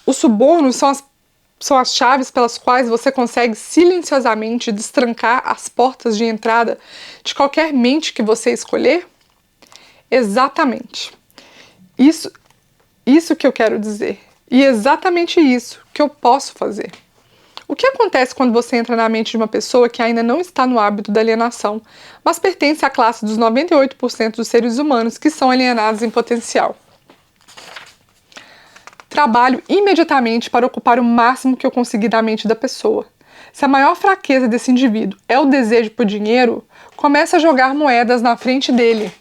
S1: os subornos são as chaves pelas quais você consegue silenciosamente destrancar as portas de entrada de qualquer mente que você escolher? Exatamente. Isso que eu quero dizer. E exatamente isso que eu posso fazer. O que acontece quando você entra na mente de uma pessoa que ainda não está no hábito da alienação, mas pertence à classe dos 98% dos seres humanos que são alienados em potencial? Trabalho imediatamente para ocupar o máximo que eu conseguir da mente da pessoa. Se a maior fraqueza desse indivíduo é o desejo por dinheiro, comece a jogar moedas na frente dele.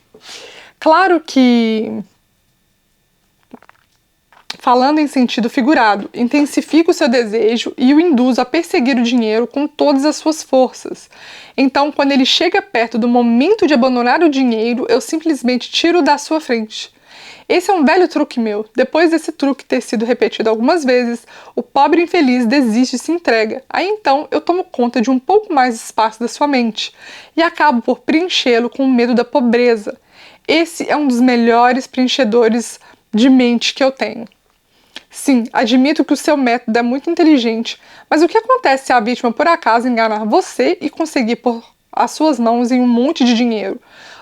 S1: Claro que, falando em sentido figurado, intensifica o seu desejo e o induz a perseguir o dinheiro com todas as suas forças. Então, quando ele chega perto do momento de abandonar o dinheiro, eu simplesmente tiro da sua frente. Esse é um velho truque meu. Depois desse truque ter sido repetido algumas vezes, o pobre infeliz desiste e se entrega. Aí então eu tomo conta de um pouco mais de espaço da sua mente e acabo por preenchê-lo com o medo da pobreza. Esse é um dos melhores preenchedores de mente que eu tenho. Sim, admito que o seu método é muito inteligente, mas o que acontece se a vítima por acaso enganar você e conseguir pôr as suas mãos em um monte de dinheiro?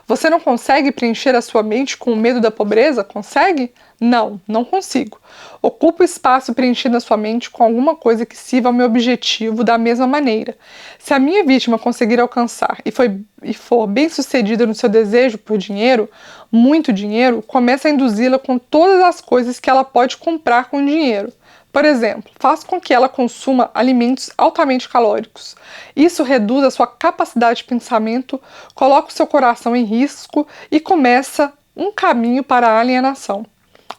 S1: Você não consegue preencher a sua mente com o medo da pobreza? Consegue? Não, não consigo. Ocupo espaço preenchido na sua mente com alguma coisa que sirva ao meu objetivo da mesma maneira. Se a minha vítima conseguir alcançar e for bem sucedida no seu desejo por dinheiro, muito dinheiro, comece a induzi-la com todas as coisas que ela pode comprar com dinheiro. Por exemplo, faça com que ela consuma alimentos altamente calóricos. Isso reduz a sua capacidade de pensamento, coloca o seu coração em risco e começa um caminho para a alienação.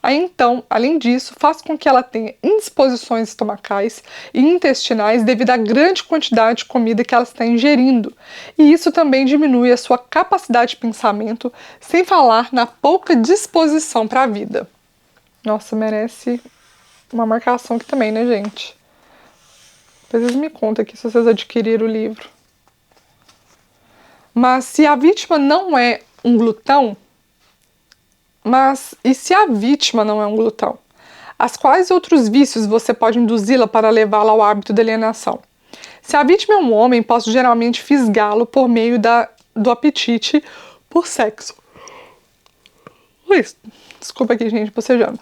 S1: Aí então, além disso, faça com que ela tenha indisposições estomacais e intestinais devido à grande quantidade de comida que ela está ingerindo. E isso também diminui a sua capacidade de pensamento, sem falar na pouca disposição para a vida. Nossa, merece uma marcação aqui também, né, gente? Depois vocês me contam aqui se vocês adquiriram o livro. Mas se a vítima não é um glutão, e se a vítima não é um glutão? Quais outros vícios você pode induzi-la para levá-la ao hábito da alienação? Se a vítima é um homem, posso geralmente fisgá-lo por meio do apetite por sexo. Desculpa aqui, gente, bocejando.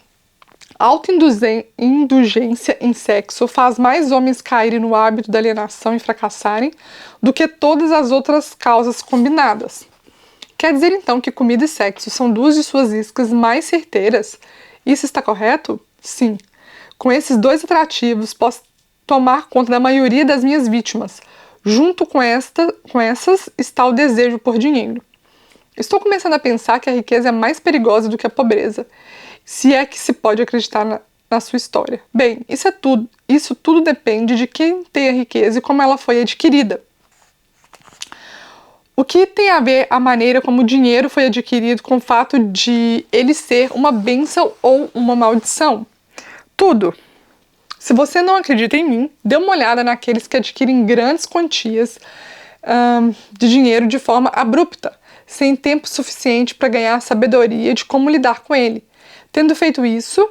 S1: Autoindulgência em sexo faz mais homens caírem no hábito da alienação e fracassarem do que todas as outras causas combinadas. Quer dizer então que comida e sexo são duas de suas iscas mais certeiras? Isso está correto? Sim. Com esses dois atrativos, posso tomar conta da maioria das minhas vítimas. Junto com essas está o desejo por dinheiro. Estou começando a pensar que a riqueza é mais perigosa do que a pobreza, se é que se pode acreditar na sua história. Bem, isso tudo depende de quem tem a riqueza e como ela foi adquirida. O que tem a ver a maneira como o dinheiro foi adquirido com o fato de ele ser uma bênção ou uma maldição? Tudo. Se você não acredita em mim, dê uma olhada naqueles que adquirem grandes quantias de dinheiro de forma abrupta, sem tempo suficiente para ganhar sabedoria de como lidar com ele. Tendo feito isso,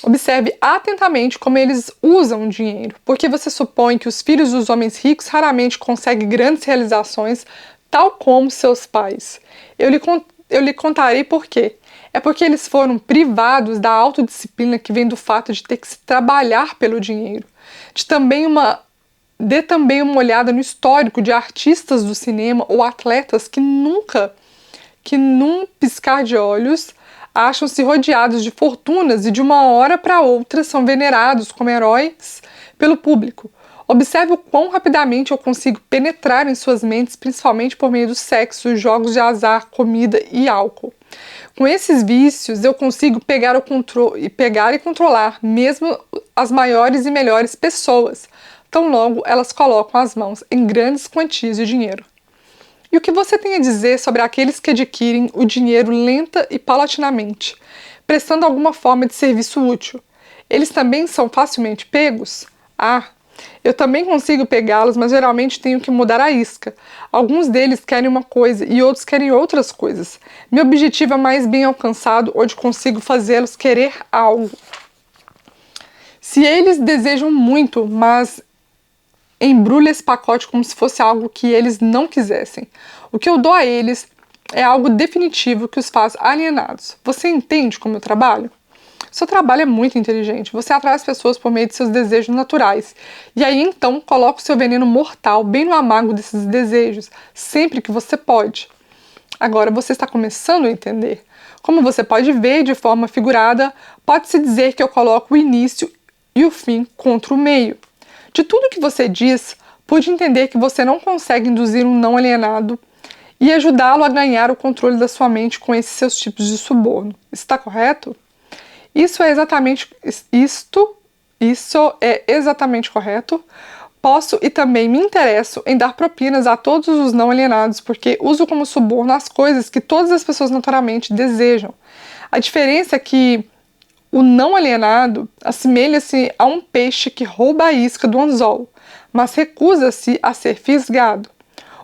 S1: observe atentamente como eles usam o dinheiro, porque você supõe que os filhos dos homens ricos raramente conseguem grandes realizações, tal como seus pais. Eu lhe contarei por quê. É porque eles foram privados da autodisciplina que vem do fato de ter que se trabalhar pelo dinheiro, de também uma Dê também uma olhada no histórico de artistas do cinema ou atletas que num piscar de olhos, acham-se rodeados de fortunas e de uma hora para outra são venerados como heróis pelo público. Observe o quão rapidamente eu consigo penetrar em suas mentes, principalmente por meio do sexo, jogos de azar, comida e álcool. Com esses vícios, eu consigo pegar e controlar mesmo as maiores e melhores pessoas, tão logo elas colocam as mãos em grandes quantias de dinheiro. E o que você tem a dizer sobre aqueles que adquirem o dinheiro lenta e paulatinamente, prestando alguma forma de serviço útil? Eles também são facilmente pegos? Eu também consigo pegá-los, mas geralmente tenho que mudar a isca. Alguns deles querem uma coisa e outros querem outras coisas. Meu objetivo é mais bem alcançado, onde consigo fazê-los querer algo. Se eles desejam muito, mas embrulhe esse pacote como se fosse algo que eles não quisessem. O que eu dou a eles é algo definitivo que os faz alienados. Você entende como eu trabalho? Seu trabalho é muito inteligente. Você atrai as pessoas por meio de seus desejos naturais. E aí então coloca o seu veneno mortal bem no amargo desses desejos, sempre que você pode. Agora você está começando a entender. Como você pode ver de forma figurada, pode-se dizer que eu coloco o início e o fim contra o meio. De tudo que você diz, pude entender que você não consegue induzir um não alienado e ajudá-lo a ganhar o controle da sua mente com esses seus tipos de suborno. Está correto? Isso é exatamente correto. Posso e também me interesso em dar propinas a todos os não alienados, porque uso como suborno as coisas que todas as pessoas naturalmente desejam. A diferença é que o não alienado assemelha-se a um peixe que rouba a isca do anzol, mas recusa-se a ser fisgado.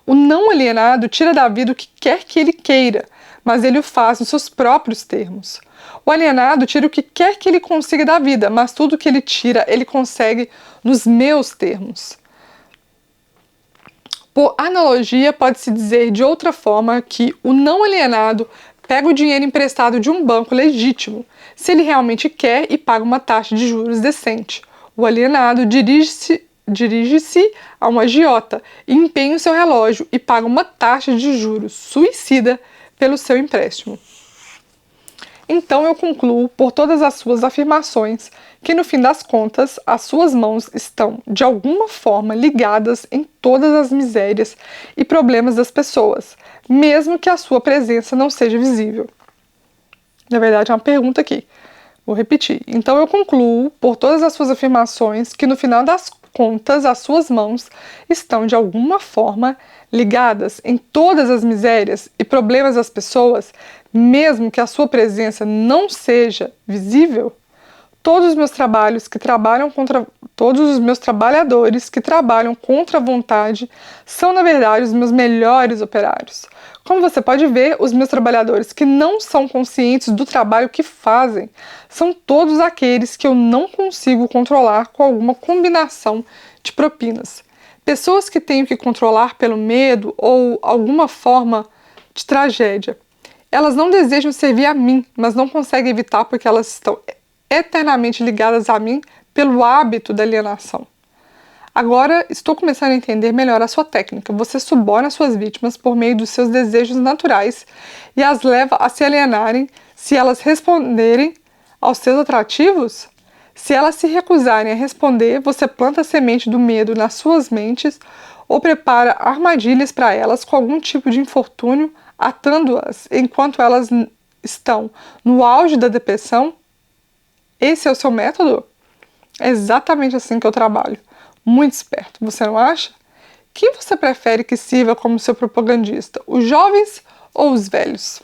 S1: O não alienado tira da vida o que quer que ele queira, mas ele o faz nos seus próprios termos. O alienado tira o que quer que ele consiga da vida, mas tudo que ele tira, ele consegue nos meus termos. Por analogia, pode-se dizer de outra forma que o não alienado pega o dinheiro emprestado de um banco legítimo, se ele realmente quer e paga uma taxa de juros decente. O alienado dirige-se a um agiota e empenha o seu relógio e paga uma taxa de juros suicida pelo seu empréstimo. Então eu concluo por todas as suas afirmações que no fim das contas as suas mãos estão de alguma forma ligadas em todas as misérias e problemas das pessoas, mesmo que a sua presença não seja visível. Na verdade é uma pergunta aqui, vou repetir. Então eu concluo por todas as suas afirmações que no final das contas as suas mãos estão de alguma forma ligadas em todas as misérias e problemas das pessoas, mesmo que a sua presença não seja visível. Todos os meus trabalhadores que trabalham contra a vontade são, na verdade, os meus melhores operários. Como você pode ver, os meus trabalhadores que não são conscientes do trabalho que fazem são todos aqueles que eu não consigo controlar com alguma combinação de propinas. Pessoas que tenho que controlar pelo medo ou alguma forma de tragédia. Elas não desejam servir a mim, mas não conseguem evitar porque elas estão eternamente ligadas a mim pelo hábito da alienação. Agora estou começando a entender melhor a sua técnica. Você suborna suas vítimas por meio dos seus desejos naturais e as leva a se alienarem se elas responderem aos seus atrativos? Se elas se recusarem a responder, você planta a semente do medo nas suas mentes ou prepara armadilhas para elas com algum tipo de infortúnio, atando-as enquanto elas estão no auge da depressão? Esse é o seu método? É exatamente assim que eu trabalho. Muito esperto, você não acha? Quem você prefere que sirva como seu propagandista? Os jovens ou os velhos?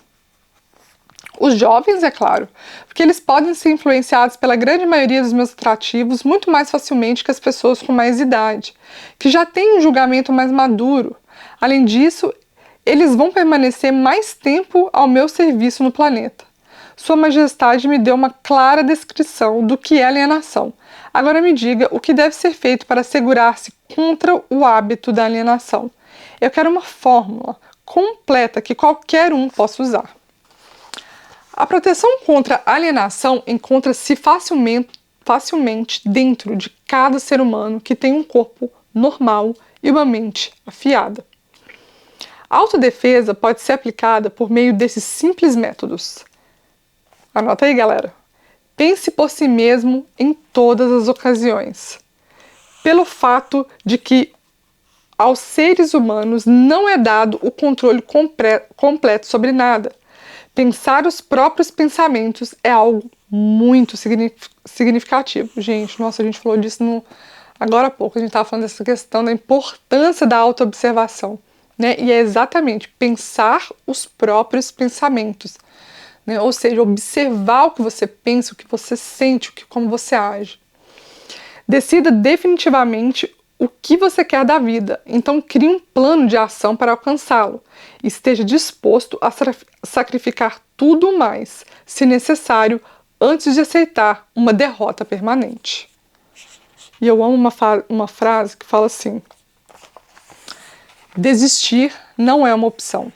S1: Os jovens, é claro, porque eles podem ser influenciados pela grande maioria dos meus atrativos muito mais facilmente que as pessoas com mais idade, que já têm um julgamento mais maduro. Além disso, eles vão permanecer mais tempo ao meu serviço no planeta. Sua Majestade me deu uma clara descrição do que é alienação. Agora me diga o que deve ser feito para assegurar-se contra o hábito da alienação. Eu quero uma fórmula completa que qualquer um possa usar. A proteção contra a alienação encontra-se facilmente dentro de cada ser humano que tem um corpo normal e uma mente afiada. A autodefesa pode ser aplicada por meio desses simples métodos. Anota aí, galera. Pense por si mesmo em todas as ocasiões. Pelo fato de que aos seres humanos não é dado o controle completo sobre nada. Pensar os próprios pensamentos é algo muito significativo. Gente, nossa, a gente falou disso agora há pouco. A gente estava falando dessa questão da importância da autoobservação, né? E é exatamente pensar os próprios pensamentos, né? Ou seja, observar o que você pensa, o que você sente, como você age. Decida definitivamente o que você quer da vida, então crie um plano de ação para alcançá-lo. Esteja disposto a sacrificar tudo mais, se necessário, antes de aceitar uma derrota permanente. E eu amo uma frase que fala assim: desistir não é uma opção.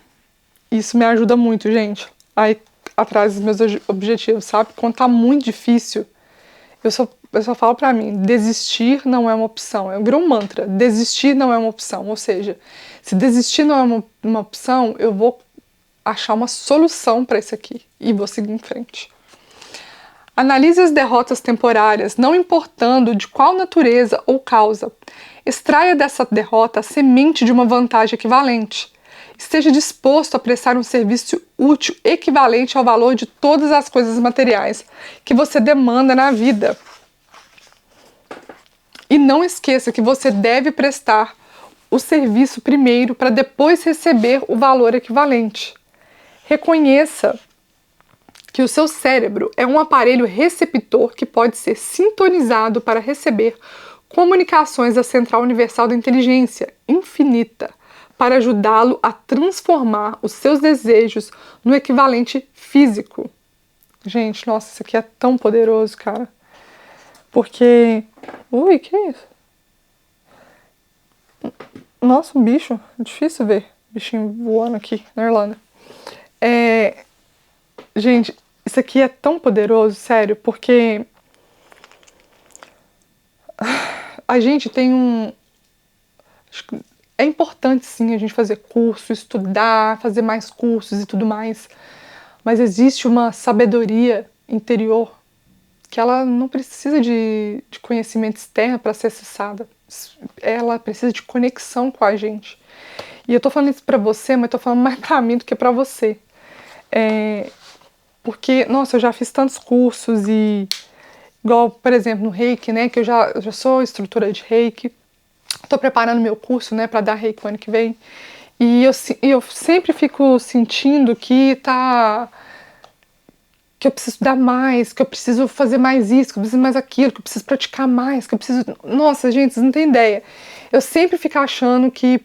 S1: Isso me ajuda muito, gente, aí atrás dos meus objetivos, sabe? Quando tá muito difícil, eu só falo pra mim, desistir não é uma opção. Virou um mantra, desistir não é uma opção. Ou seja, se desistir não é uma opção, eu vou achar uma solução para isso aqui e vou seguir em frente. Analise as derrotas temporárias, não importando de qual natureza ou causa. Extraia dessa derrota a semente de uma vantagem equivalente. Esteja disposto a prestar um serviço útil equivalente ao valor de todas as coisas materiais que você demanda na vida. E não esqueça que você deve prestar o serviço primeiro para depois receber o valor equivalente. Reconheça que o seu cérebro é um aparelho receptor que pode ser sintonizado para receber comunicações da Central Universal da Inteligência Infinita, para ajudá-lo a transformar os seus desejos no equivalente físico. Gente, nossa, isso aqui é tão poderoso, cara. Porque... Ui, que é isso? Nossa, um bicho. Difícil ver bichinho voando aqui na Irlanda. Gente, isso aqui é tão poderoso, sério, porque a gente tem acho que é importante, sim, a gente fazer curso, estudar, fazer mais cursos e tudo mais, mas existe uma sabedoria interior que ela não precisa de conhecimento externo para ser acessada. Ela precisa de conexão com a gente. E eu tô falando isso pra você, mas tô falando mais pra mim do que pra você. Porque, nossa, eu já fiz tantos cursos e... Igual, por exemplo, no Reiki, né? Que eu já sou instrutora de Reiki. Tô preparando meu curso, né? Pra dar Reiki o ano que vem. E eu sempre fico sentindo que eu preciso estudar mais, que eu preciso fazer mais isso, que eu preciso mais aquilo, que eu preciso praticar mais, que eu preciso... Nossa, gente, vocês não têm ideia. Eu sempre fico achando que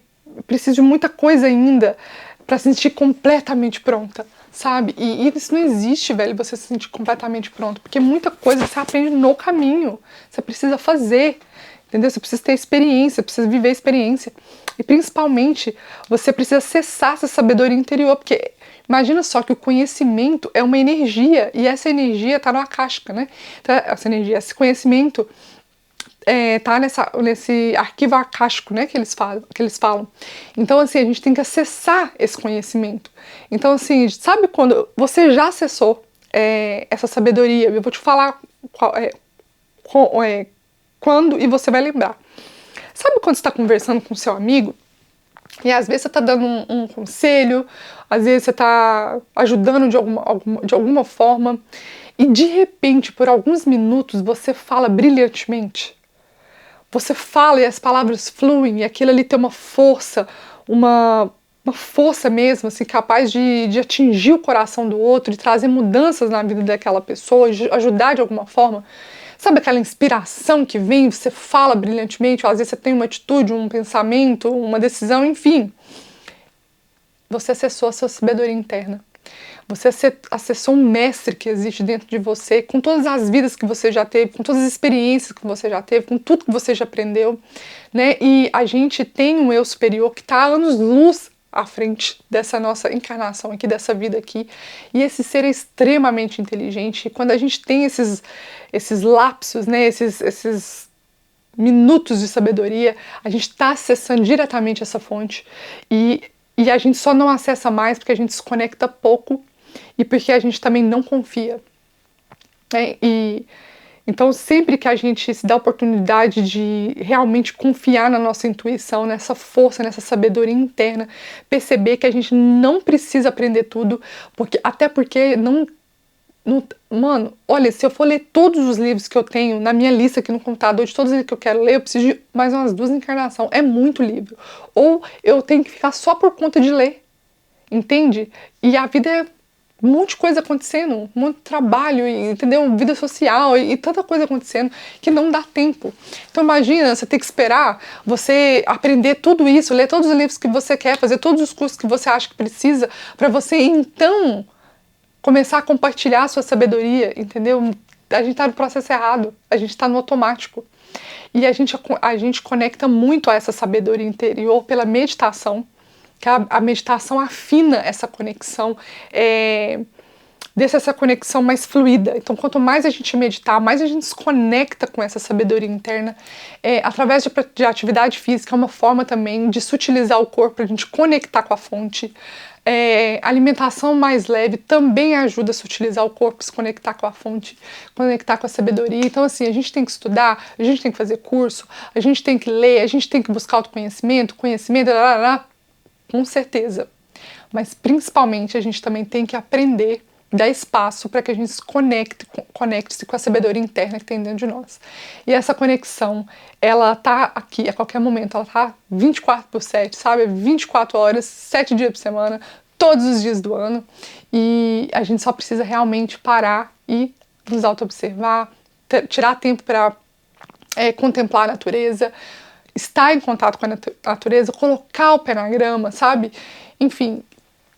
S1: preciso de muita coisa ainda pra se sentir completamente pronta, sabe? E isso não existe, velho, você se sentir completamente pronto, porque muita coisa você aprende no caminho. Você precisa fazer, entendeu? Você precisa ter experiência, precisa viver a experiência. E principalmente, você precisa acessar essa sabedoria interior, porque... Imagina só que o conhecimento é uma energia, e essa energia está no akáshica, né? Então, essa energia, esse conhecimento tá nesse arquivo akáshico, né, que eles falam. Então, assim, a gente tem que acessar esse conhecimento. Então, assim, sabe quando você já acessou essa sabedoria? Eu vou te falar quando e você vai lembrar. Sabe quando você está conversando com seu amigo e às vezes você está dando um conselho, às vezes você está ajudando de alguma forma e de repente, por alguns minutos, você fala brilhantemente. Você fala e as palavras fluem e aquilo ali tem uma força, uma força mesmo, assim, capaz de atingir o coração do outro, de trazer mudanças na vida daquela pessoa, de ajudar de alguma forma. Sabe aquela inspiração que vem, você fala brilhantemente, ou às vezes você tem uma atitude, um pensamento, uma decisão, enfim. Você acessou a sua sabedoria interna. Você acessou um mestre que existe dentro de você, com todas as vidas que você já teve, com todas as experiências que você já teve, com tudo que você já aprendeu, né? E a gente tem um eu superior que está a anos-luz à frente dessa nossa encarnação aqui, dessa vida aqui. E esse ser é extremamente inteligente. E quando a gente tem esses lapsos, né? minutos de sabedoria, a gente está acessando diretamente essa fonte e a gente só não acessa mais porque a gente se conecta pouco e porque a gente também não confia. Então, sempre que a gente se dá a oportunidade de realmente confiar na nossa intuição, nessa força, nessa sabedoria interna, perceber que a gente não precisa aprender tudo, até porque mano, olha, se eu for ler todos os livros que eu tenho na minha lista aqui no computador, de todos os livros que eu quero ler, eu preciso de mais umas 2 encarnações. É muito livro. Ou eu tenho que ficar só por conta de ler, entende? E a vida é um monte de coisa acontecendo, um monte de trabalho, entendeu? Vida social e tanta coisa acontecendo que não dá tempo. Então imagina você ter que esperar você aprender tudo isso, ler todos os livros que você quer, fazer todos os cursos que você acha que precisa, para você então começar a compartilhar a sua sabedoria, entendeu? A gente está no processo errado, a gente está no automático. E a gente conecta muito a essa sabedoria interior pela meditação, que a meditação afina essa conexão, deixa essa conexão mais fluida. Então, quanto mais a gente meditar, mais a gente se conecta com essa sabedoria interna, através de atividade física, é uma forma também de sutilizar o corpo, para a gente conectar com a fonte. Alimentação mais leve também ajuda a sutilizar o corpo, se conectar com a fonte, conectar com a sabedoria. Então, assim, a gente tem que estudar, a gente tem que fazer curso, a gente tem que ler, a gente tem que buscar autoconhecimento, conhecimento, com certeza. Mas, principalmente, a gente também tem que aprender, dar espaço para que a gente se conecte-se com a sabedoria interna que tem dentro de nós. E essa conexão, ela tá aqui a qualquer momento, ela tá 24/7, sabe? 24 horas, 7 dias por semana, todos os dias do ano. E a gente só precisa realmente parar e nos auto-observar, tirar tempo para contemplar a natureza, estar em contato com a natureza, colocar o pé na grama, sabe? Enfim,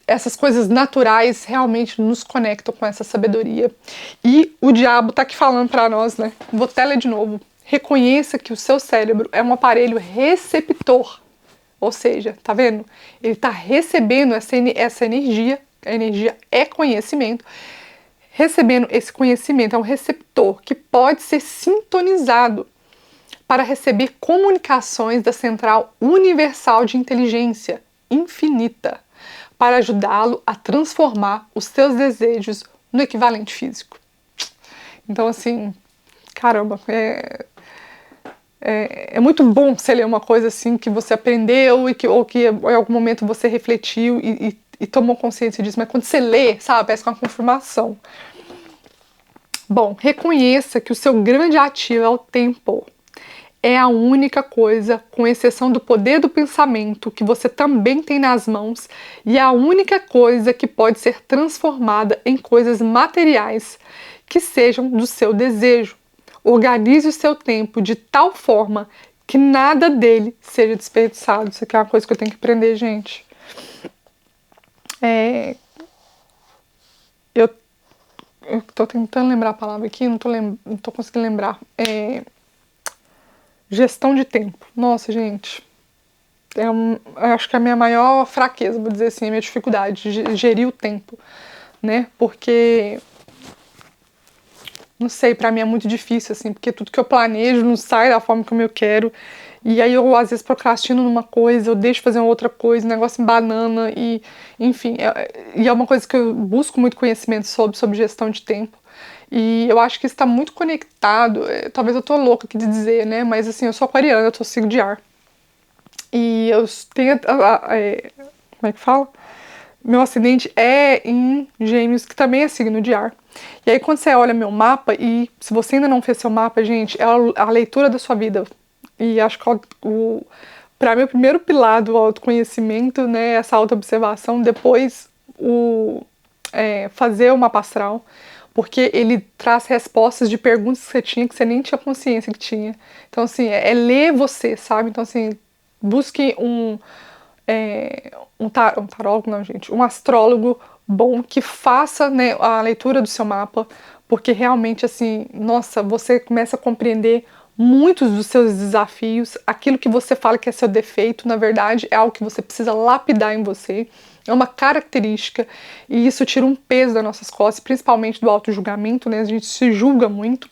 S1: essas coisas naturais realmente nos conectam com essa sabedoria. E o diabo tá aqui falando para nós, né? Vou até ler de novo. Reconheça que o seu cérebro é um aparelho receptor. Ou seja, tá vendo? Ele tá recebendo essa energia, a energia é conhecimento, recebendo esse conhecimento, é um receptor que pode ser sintonizado para receber comunicações da Central Universal de Inteligência Infinita, para ajudá-lo a transformar os seus desejos no equivalente físico. Então, assim, caramba, é muito bom você ler uma coisa assim que você aprendeu ou que em algum momento você refletiu e tomou consciência disso, mas quando você lê, sabe, parece uma confirmação. Bom, reconheça que o seu grande ativo é o tempo. É a única coisa, com exceção do poder do pensamento, que você também tem nas mãos, e é a única coisa que pode ser transformada em coisas materiais que sejam do seu desejo. Organize o seu tempo de tal forma que nada dele seja desperdiçado. Isso aqui é uma coisa que eu tenho que aprender, gente. Eu tô tentando lembrar a palavra aqui, não tô conseguindo lembrar. Gestão de tempo. Nossa, gente. Eu acho que é a minha maior fraqueza, vou dizer assim, a minha dificuldade de gerir o tempo, né? Porque, não sei, pra mim é muito difícil, assim, porque tudo que eu planejo não sai da forma como eu quero. E aí eu, às vezes, procrastino numa coisa, eu deixo fazer uma outra coisa, o negócio embanana, e, enfim. E é uma coisa que eu busco muito conhecimento sobre gestão de tempo. E eu acho que isso está muito conectado, talvez eu tô louca aqui de dizer, né? Mas assim, eu sou aquariana, eu sou signo de ar. E eu tenho, como é que fala? Meu ascendente é em Gêmeos, que também é signo de ar. E aí quando você olha meu mapa, e se você ainda não fez seu mapa, gente, é a leitura da sua vida. E acho que para mim o primeiro pilar do autoconhecimento, né, essa autoobservação, depois fazer o mapa astral, porque ele traz respostas de perguntas que você tinha que você nem tinha consciência que tinha. Então, assim, ler você, sabe? Então, assim, busque um tarólogo, não, gente, um astrólogo bom que faça, né, a leitura do seu mapa, porque realmente, assim, nossa, você começa a compreender muitos dos seus desafios, aquilo que você fala que é seu defeito, na verdade, é algo que você precisa lapidar em você. É uma característica e isso tira um peso das nossas costas, principalmente do auto-julgamento, né? A gente se julga muito.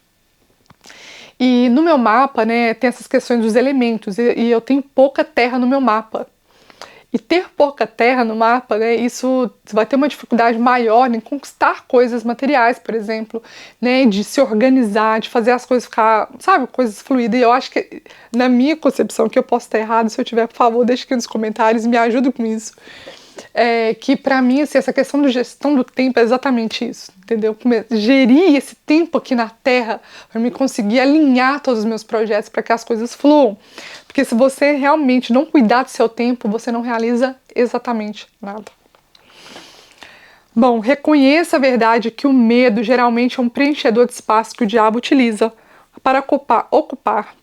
S1: E no meu mapa, né, tem essas questões dos elementos, e eu tenho pouca terra no meu mapa. E ter pouca terra no mapa, né, isso vai ter uma dificuldade maior em conquistar coisas materiais, por exemplo, né, de se organizar, de fazer as coisas ficar, sabe, coisas fluídas. E eu acho que, na minha concepção, que eu posso estar errado, se eu tiver, por favor, deixe aqui nos comentários, me ajude com isso. Que pra mim, assim, essa questão de gestão do tempo é exatamente isso, entendeu? Gerir esse tempo aqui na Terra para me conseguir alinhar todos os meus projetos para que as coisas fluam. Porque se você realmente não cuidar do seu tempo, você não realiza exatamente nada. Bom, reconheça a verdade que o medo geralmente é um preenchedor de espaço que o diabo utiliza para ocupar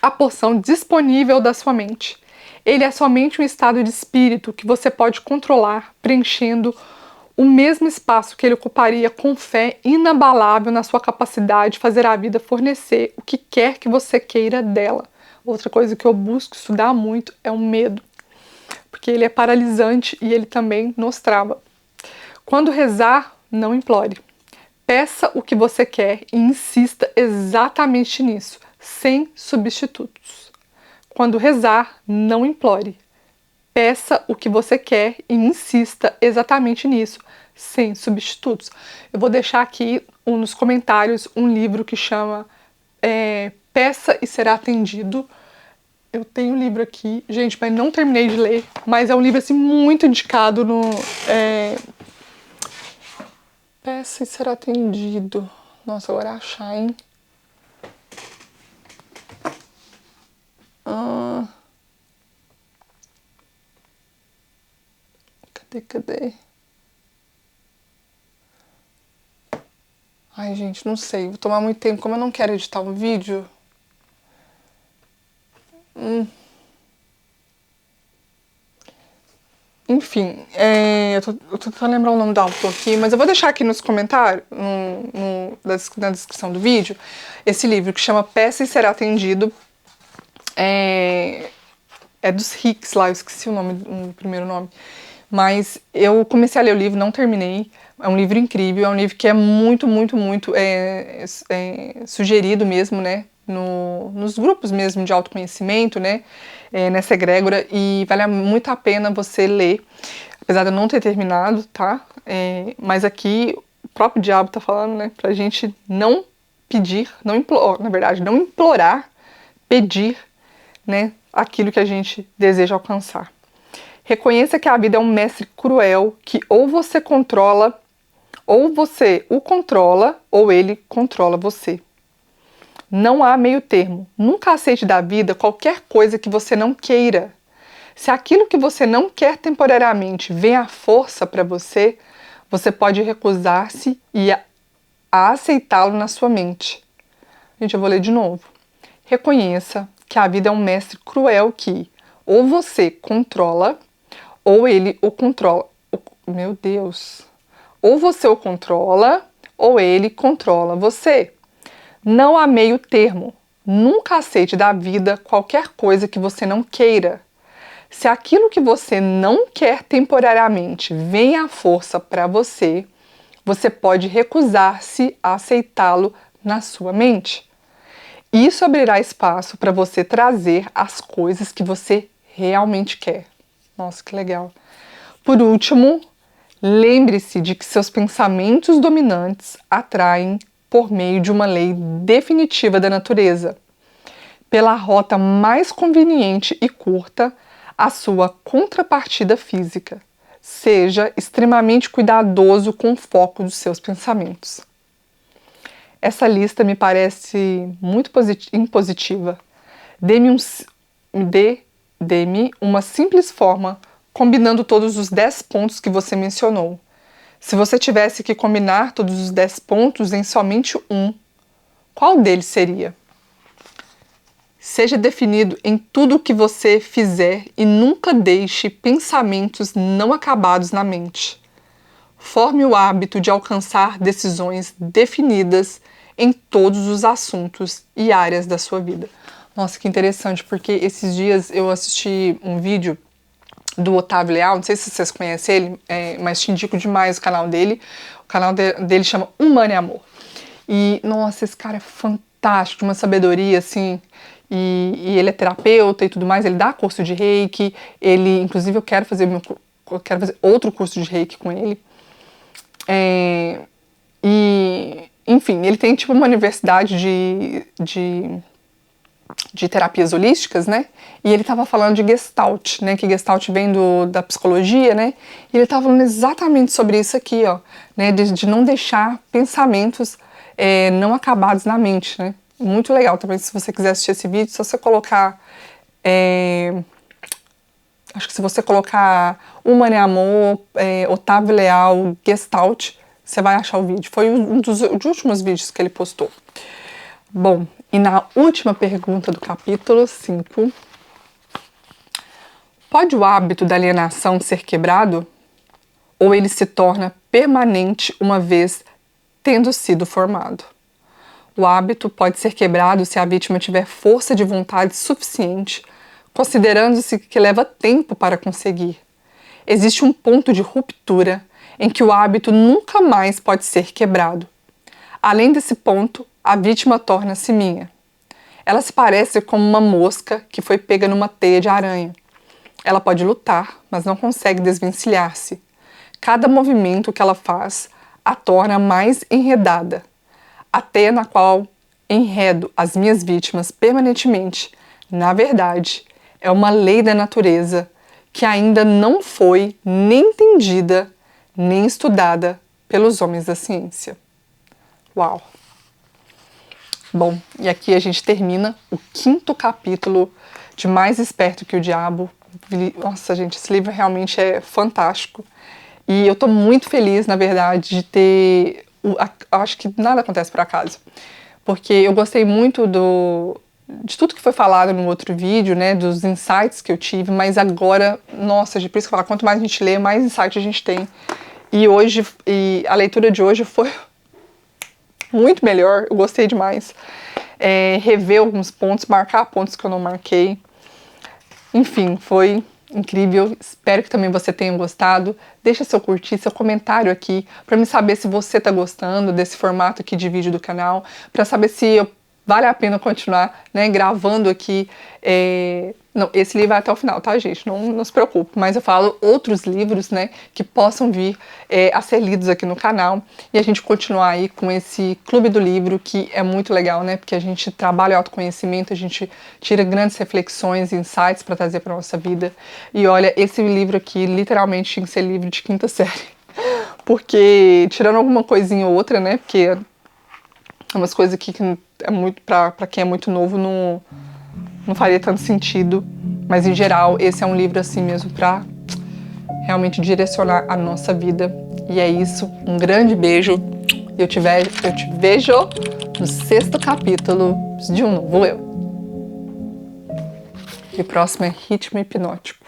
S1: a porção disponível da sua mente. Ele é somente um estado de espírito que você pode controlar, preenchendo o mesmo espaço que ele ocuparia com fé inabalável na sua capacidade de fazer a vida fornecer o que quer que você queira dela. Outra coisa que eu busco estudar muito é o medo, porque ele é paralisante e ele também nos trava. Quando rezar, não implore. Peça o que você quer e insista exatamente nisso, sem substitutos. Quando rezar, não implore. Peça o que você quer e insista exatamente nisso, sem substitutos. Eu vou deixar aqui nos comentários um livro que chama Peça e Será Atendido. Eu tenho um livro aqui, gente, mas não terminei de ler, mas é um livro assim muito indicado no Peça e Será Atendido. Nossa, agora achar, hein? Cadê? Ai, gente, não sei. Vou tomar muito tempo. Como eu não quero editar um vídeo... Enfim, eu tô tentando lembrar o nome do autor aqui, mas eu vou deixar aqui nos comentários, na descrição do vídeo, esse livro que chama Peça e Será Atendido. É dos Hicks lá, eu esqueci o primeiro nome. Mas eu comecei a ler o livro, não terminei. É um livro incrível, é um livro que é muito sugerido mesmo, né? Nos grupos mesmo de autoconhecimento, né? Nessa egrégora, e vale muito a pena você ler, apesar de eu não ter terminado, tá? Mas aqui o próprio diabo tá falando, né? Pra gente não pedir, não implorar, pedir, né? Aquilo que a gente deseja alcançar. Reconheça que a vida é um mestre cruel que ou você controla, ou você o controla, ou ele controla você. Não há meio termo. Nunca aceite da vida qualquer coisa que você não queira. Se aquilo que você não quer temporariamente vem à força para você, você pode recusar-se e a aceitá-lo na sua mente. Gente, eu vou ler de novo. Reconheça que a vida é um mestre cruel que ou você controla, ou ele o controla. Meu Deus. Ou você o controla, ou ele controla você. Não há meio termo. Nunca aceite da vida qualquer coisa que você não queira. Se aquilo que você não quer temporariamente vem à força para você, você pode recusar-se a aceitá-lo na sua mente. Isso abrirá espaço para você trazer as coisas que você realmente quer. Nossa, que legal. Por último, lembre-se de que seus pensamentos dominantes atraem por meio de uma lei definitiva da natureza, pela rota mais conveniente e curta, a sua contrapartida física. Seja extremamente cuidadoso com o foco dos seus pensamentos. Essa lista me parece muito impositiva. Dê-me uma simples forma, combinando todos os 10 pontos que você mencionou. Se você tivesse que combinar todos os 10 pontos em somente um, qual deles seria? Seja definido em tudo o que você fizer e nunca deixe pensamentos não acabados na mente. Forme o hábito de alcançar decisões definidas em todos os assuntos e áreas da sua vida. Nossa, que interessante, porque esses dias eu assisti um vídeo do Otávio Leal, não sei se vocês conhecem ele, mas te indico demais o canal dele. O canal dele chama Humano e Amor. E, nossa, esse cara é fantástico. fantástico, de uma sabedoria, assim, e ele é terapeuta e tudo mais, ele dá curso de reiki, ele, inclusive eu quero fazer outro curso de reiki com ele. E, enfim, ele tem tipo uma universidade de terapias holísticas, né? E ele estava falando de Gestalt, né? Que Gestalt vem da psicologia, né? E ele estava falando exatamente sobre isso aqui, ó, né? De não deixar pensamentos não acabados na mente, né? Muito legal também, se você quiser assistir esse vídeo, só você colocar... acho que se você colocar Humano é Amor, Otávio Leal, Gestalt, você vai achar o vídeo. Foi um dos últimos vídeos que ele postou. Bom, e na última pergunta do capítulo 5, pode o hábito da alienação ser quebrado? Ou ele se torna permanente uma vez tendo sido formado? O hábito pode ser quebrado se a vítima tiver força de vontade suficiente, considerando-se que leva tempo para conseguir. Existe um ponto de ruptura em que o hábito nunca mais pode ser quebrado. Além desse ponto, a vítima torna-se minha. Ela se parece como uma mosca que foi pega numa teia de aranha. Ela pode lutar, mas não consegue desvencilhar-se. Cada movimento que ela faz a torna mais enredada. A teia na qual enredo as minhas vítimas permanentemente, na verdade, é uma lei da natureza que ainda não foi nem entendida, nem estudada pelos homens da ciência. Uau! Bom, e aqui a gente termina o 5º capítulo de Mais Esperto que o Diabo. Nossa, gente, esse livro realmente é fantástico. E eu tô muito feliz, na verdade, de ter... Acho que nada acontece por acaso. Porque eu gostei muito de tudo que foi falado no outro vídeo, né? Dos insights que eu tive, mas agora, nossa, por isso que eu falo, quanto mais a gente lê, mais insight a gente tem. E a leitura de hoje foi muito melhor, eu gostei demais. Rever alguns pontos, marcar pontos que eu não marquei. Enfim, foi incrível. Espero que também você tenha gostado. Deixa seu curtir, seu comentário aqui, para me saber se você tá gostando desse formato aqui de vídeo do canal, para saber se vale a pena continuar, né, gravando aqui. Não, esse livro vai até o final, tá, gente? Não se preocupe. Mas eu falo outros livros, né, que possam vir a ser lidos aqui no canal. E a gente continuar aí com esse Clube do Livro, que é muito legal, né? Porque a gente trabalha autoconhecimento, a gente tira grandes reflexões e insights para trazer para nossa vida. E olha, esse livro aqui, literalmente, tinha que ser livro de 5ª série. Porque, tirando alguma coisinha ou outra, né? Porque umas coisas aqui que é muito para quem é muito novo não faria tanto sentido, mas em geral esse é um livro assim mesmo para realmente direcionar a nossa vida. E é isso, um grande beijo e eu te vejo no 6º capítulo de Um Novo Eu. E o próximo é Ritmo Hipnótico.